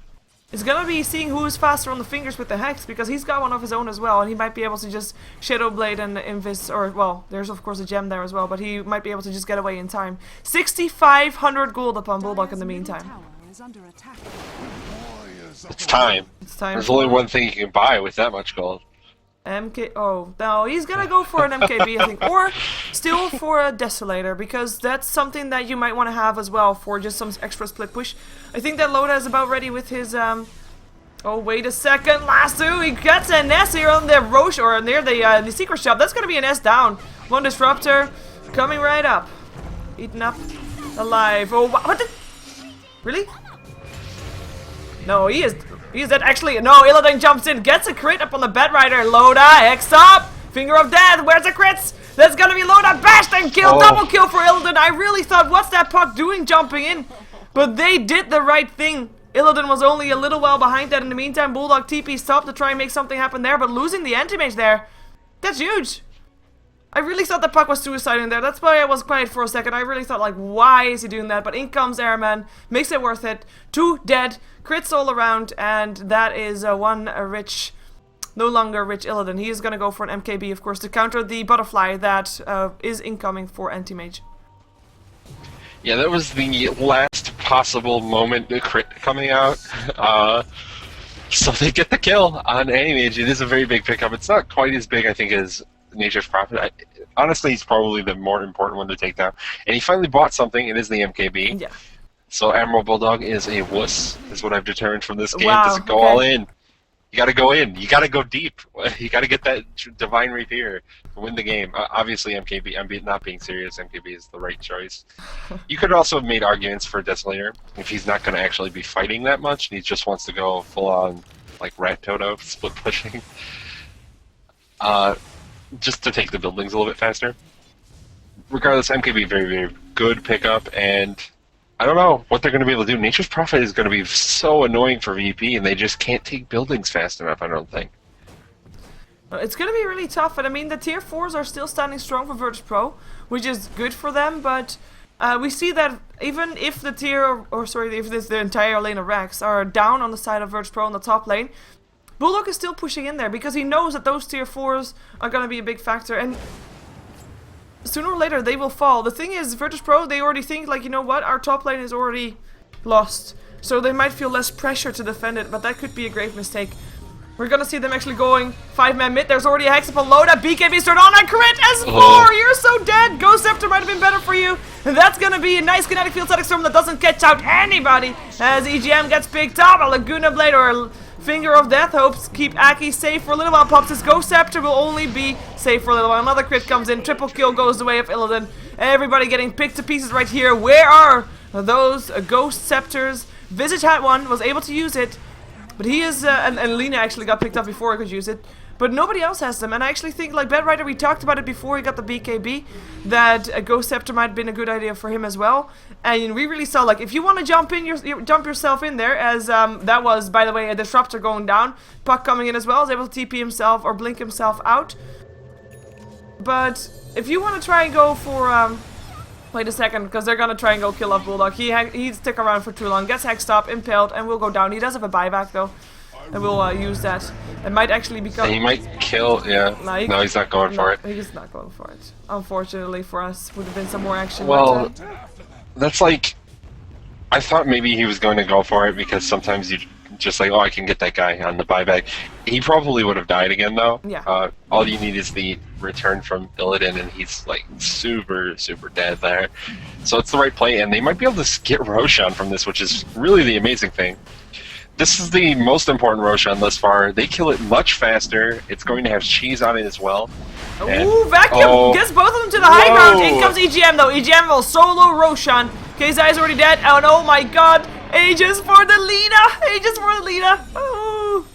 it's gonna be seeing who is faster on the fingers with the Hex, because he's got one of his own as well, and he might be able to just Shadow Blade and Invis, or, well, there's of course a gem there as well, but he might be able to just get away in time. 6,500 gold upon Bulldog in the meantime. It's time. It's time. There's only one thing you can buy with that much gold. Oh, no, he's gonna go for an MKB, I think, or still for a Desolator, because that's something that you might want to have as well for just some extra split push. I think that Loda is about ready with his, oh, wait a second, Lasso, he gets an S here on the Roche, or near the secret shop. That's gonna be an S down. One Disruptor coming right up. Eaten up alive. Oh, what the? Really? No, he is dead. Actually, no, Illidan jumps in, gets a crit up on the Bedrider. Loda, X up! Finger of Death, where's the crits? That's gonna be Loda, bashed and killed, double kill for Illidan. I really thought, what's that puck doing jumping in? But they did the right thing. Illidan was only a little while behind that. In the meantime, Bulldog TP stopped to try and make something happen there, but losing the anti-mage there, that's huge. I really thought the puck was suiciding there. That's why I was quiet for a second. I really thought, like, why is he doing that? But in comes Airman, makes it worth it. 2 dead, crits all around, and that is one rich, no longer rich Illidan. He is going to go for an MKB, of course, to counter the butterfly that is incoming for anti-mage. Yeah, that was the last possible moment the crit coming out. So they get the kill on anti-mage. It is a very big pickup. It's not quite as big, I think, as Nature's Prophet. Honestly, he's probably the more important one to take down. And he finally bought something. It is the MKB. Yeah. So Emerald Bulldog is a wuss, is what I've determined from this game. Does it go all in? You gotta go in. You gotta go deep. You gotta get that Divine Rapier to win the game. Obviously, MKB, I'm not being serious, MKB is the right choice. You could also have made arguments for Desolator if he's not gonna actually be fighting that much and he just wants to go full on, like, Rat Toto, split pushing. Just to take the buildings a little bit faster. Regardless, MKB very, very good pickup, and I don't know what they're going to be able to do. Nature's Prophet is going to be so annoying for VP, and they just can't take buildings fast enough, I don't think. It's going to be really tough, and I mean, the tier 4s are still standing strong for virtus.pro, which is good for them, but we see that even if the if the entire lane of Rex are down on the side of virtus.pro on the top lane, Bulldog is still pushing in there because he knows that those tier 4s are going to be a big factor, and sooner or later they will fall. The thing is, virtus.pro, they already think, like, you know what, our top lane is already lost, so they might feel less pressure to defend it, but that could be a grave mistake. We're going to see them actually going 5-man mid. There's already a Hex upon Loda. BKB start on a crit S4! You're so dead! Ghost Scepter might have been better for you. And that's going to be a nice kinetic field static storm that doesn't catch out anybody as EGM gets picked up. A Laguna Blade or a Finger of Death hopes keep Aki safe for a little while. Pops his Ghost Scepter will only be safe for a little while. Another crit comes in. Triple kill goes the way of Illidan. Everybody getting picked to pieces right here. Where are those Ghost Scepters? Visage had one, was able to use it. But he is, and Lena actually got picked up before he could use it. But nobody else has them. And I actually think, like Bedrider, we talked about it before he got the BKB, that a Ghost Scepter might have been a good idea for him as well. And we really saw, like, if you want to jump yourself in there, as that was, by the way, a Disruptor going down. Puck coming in as well, is able to TP himself or blink himself out. But if you want to try and go for, wait a second, because they're going to try and go kill off Bulldog. He'd stick around for too long, gets hexed up, impaled, and will go down. He does have a buyback, though. that will use that. It might actually become... He might kill, yeah. Like, no, he's not going for it. He's not going for it. Unfortunately for us, would have been some more action. Well, but, that's like... I thought maybe he was going to go for it because sometimes you just like, oh, I can get that guy on the buyback. He probably would have died again, though. Yeah. All you need is the return from Illidan, and he's like super dead there. So it's the right play, and they might be able to get Roshan from this, which is really the amazing thing. This is the most important Roshan thus far. They kill it much faster. It's going to have cheese on it as well. Ooh, Vacuum! Gets both of them to the high ground. In comes EGM, though. EGM will solo Roshan. KZI is already dead. And oh my god. Aegis for the Lina! Aegis for the Lina! Ooh.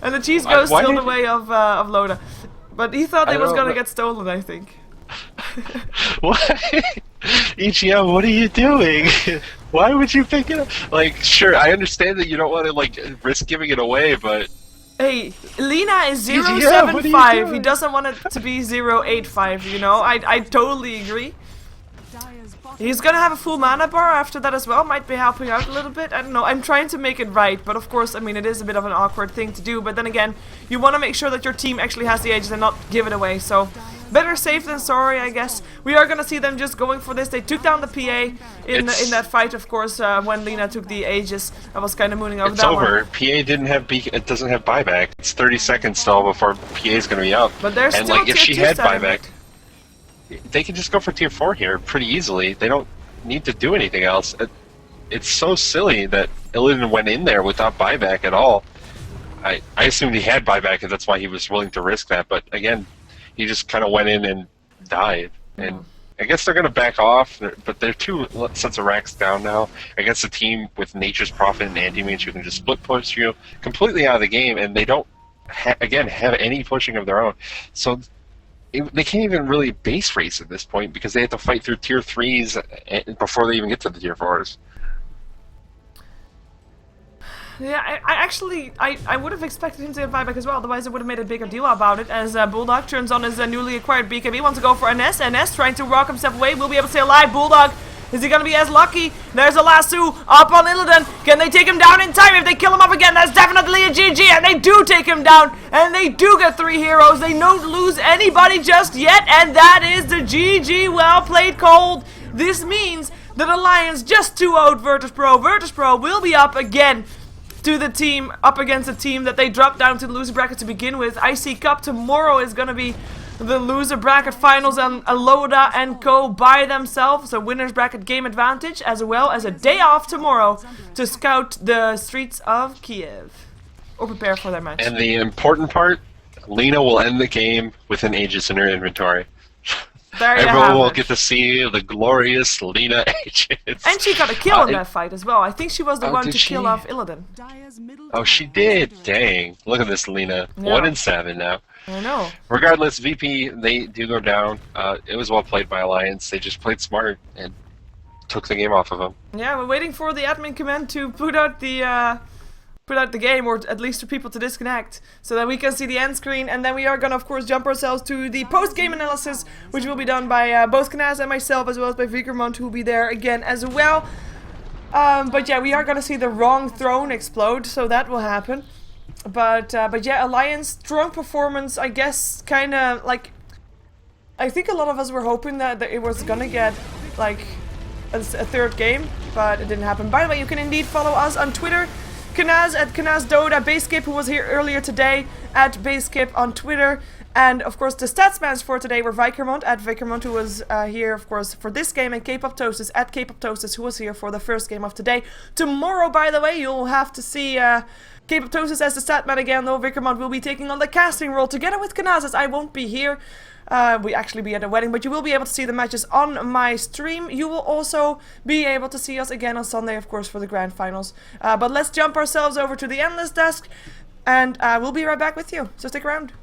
And the cheese goes still the way of Loda. But he thought it was going to get stolen, I think. What? EGM, what are you doing? Why would you pick it up? Like, sure, I understand that you don't want to, like, risk giving it away, but... Hey, Lina is 075. He doesn't want it to be 085, you know? I totally agree. He's gonna have a full mana bar after that as well, might be helping out a little bit, I don't know, I'm trying to make it right, but of course, I mean, it is a bit of an awkward thing to do, but then again, you want to make sure that your team actually has the Aegis and not give it away, so better safe than sorry, I guess. We are gonna see them just going for this. They took down the PA in that fight, of course, when Lina took the Aegis. I was kind of mooning over that one. It's over. PA didn't have it doesn't have buyback. It's 30 seconds still before PA is gonna be up. But there's and still like if she tier 2 had buyback, they can just go for tier 4 here pretty easily. They don't need to do anything else. It's so silly that Illidan went in there without buyback at all. I assumed he had buyback and that's why he was willing to risk that, but again, he just kind of went in and died. And I guess they're going to back off, but they're 2 sets of racks down now against a team with Nature's Prophet and Anti-Mage who can just split push you completely out of the game, and they don't, again, have any pushing of their own. So they can't even really base race at this point because they have to fight through tier 3s before they even get to the tier 4s. Yeah, I would have expected him to get buyback as well, otherwise I would have made a bigger deal about it, as Bulldog turns on his newly acquired BKB, wants to go for NS. NS trying to rock himself away, will be able to stay alive. Bulldog, is he going to be as lucky? There's a lasso up on Illidan. Can they take him down in time? If they kill him up again, that's definitely a GG, and they do take him down, and they do get 3 heroes. They don't lose anybody just yet, and that is the GG. Well played, Cold. This means that Alliance just 2-0'd virtus.pro. virtus.pro will be up again to the team, up against a team that they dropped down to the loser bracket to begin with. IC Cup tomorrow is going to be the loser bracket finals, and Loda and Co by themselves, a winner's bracket game advantage, as well as a day off tomorrow to scout the streets of Kiev or prepare for their match. And the important part, Lina will end the game with an Aegis in her inventory. Everyone will get to see the glorious Lina Aegis. And she got a kill in that fight as well. I think she was the one to kill off Illidan. Oh, she did. Dang. Look at this Lina. Yeah. 1 in 7 now. I know. Regardless, VP, they do go down. It was well played by Alliance. They just played smart and took the game off of them. Yeah, we're waiting for the admin command to put out the game, or at least for people to disconnect, so that we can see the end screen, and then we are gonna of course jump ourselves to the post-game analysis, which will be done by both Kanaz and myself, as well as by Vykromond, who will be there again as well. But yeah, we are gonna see the wrong throne explode, so that will happen. But yeah, Alliance, strong performance, I guess, kinda like, I think a lot of us were hoping that it was gonna get like a 3rd game, but it didn't happen. By the way, you can indeed follow us on Twitter, Kanaz at Kanaz Dota, Baseskip, who was here earlier today, at Baseskip on Twitter, and of course the statsmans for today were Vykromond at Vykromond, who was here of course for this game, and K-Pop-Toastus at K-Pop-Toastus, who was here for the first game of today. Tomorrow, by the way, you'll have to see K-Pop-Toastus as the statman again, though Vykromond will be taking on the casting role together with Kanaz, as I won't be here. We actually be at a wedding, but you will be able to see the matches on my stream. You will also be able to see us again on Sunday, of course, for the grand finals. But let's jump ourselves over to the endless desk, and we'll be right back with you, so stick around.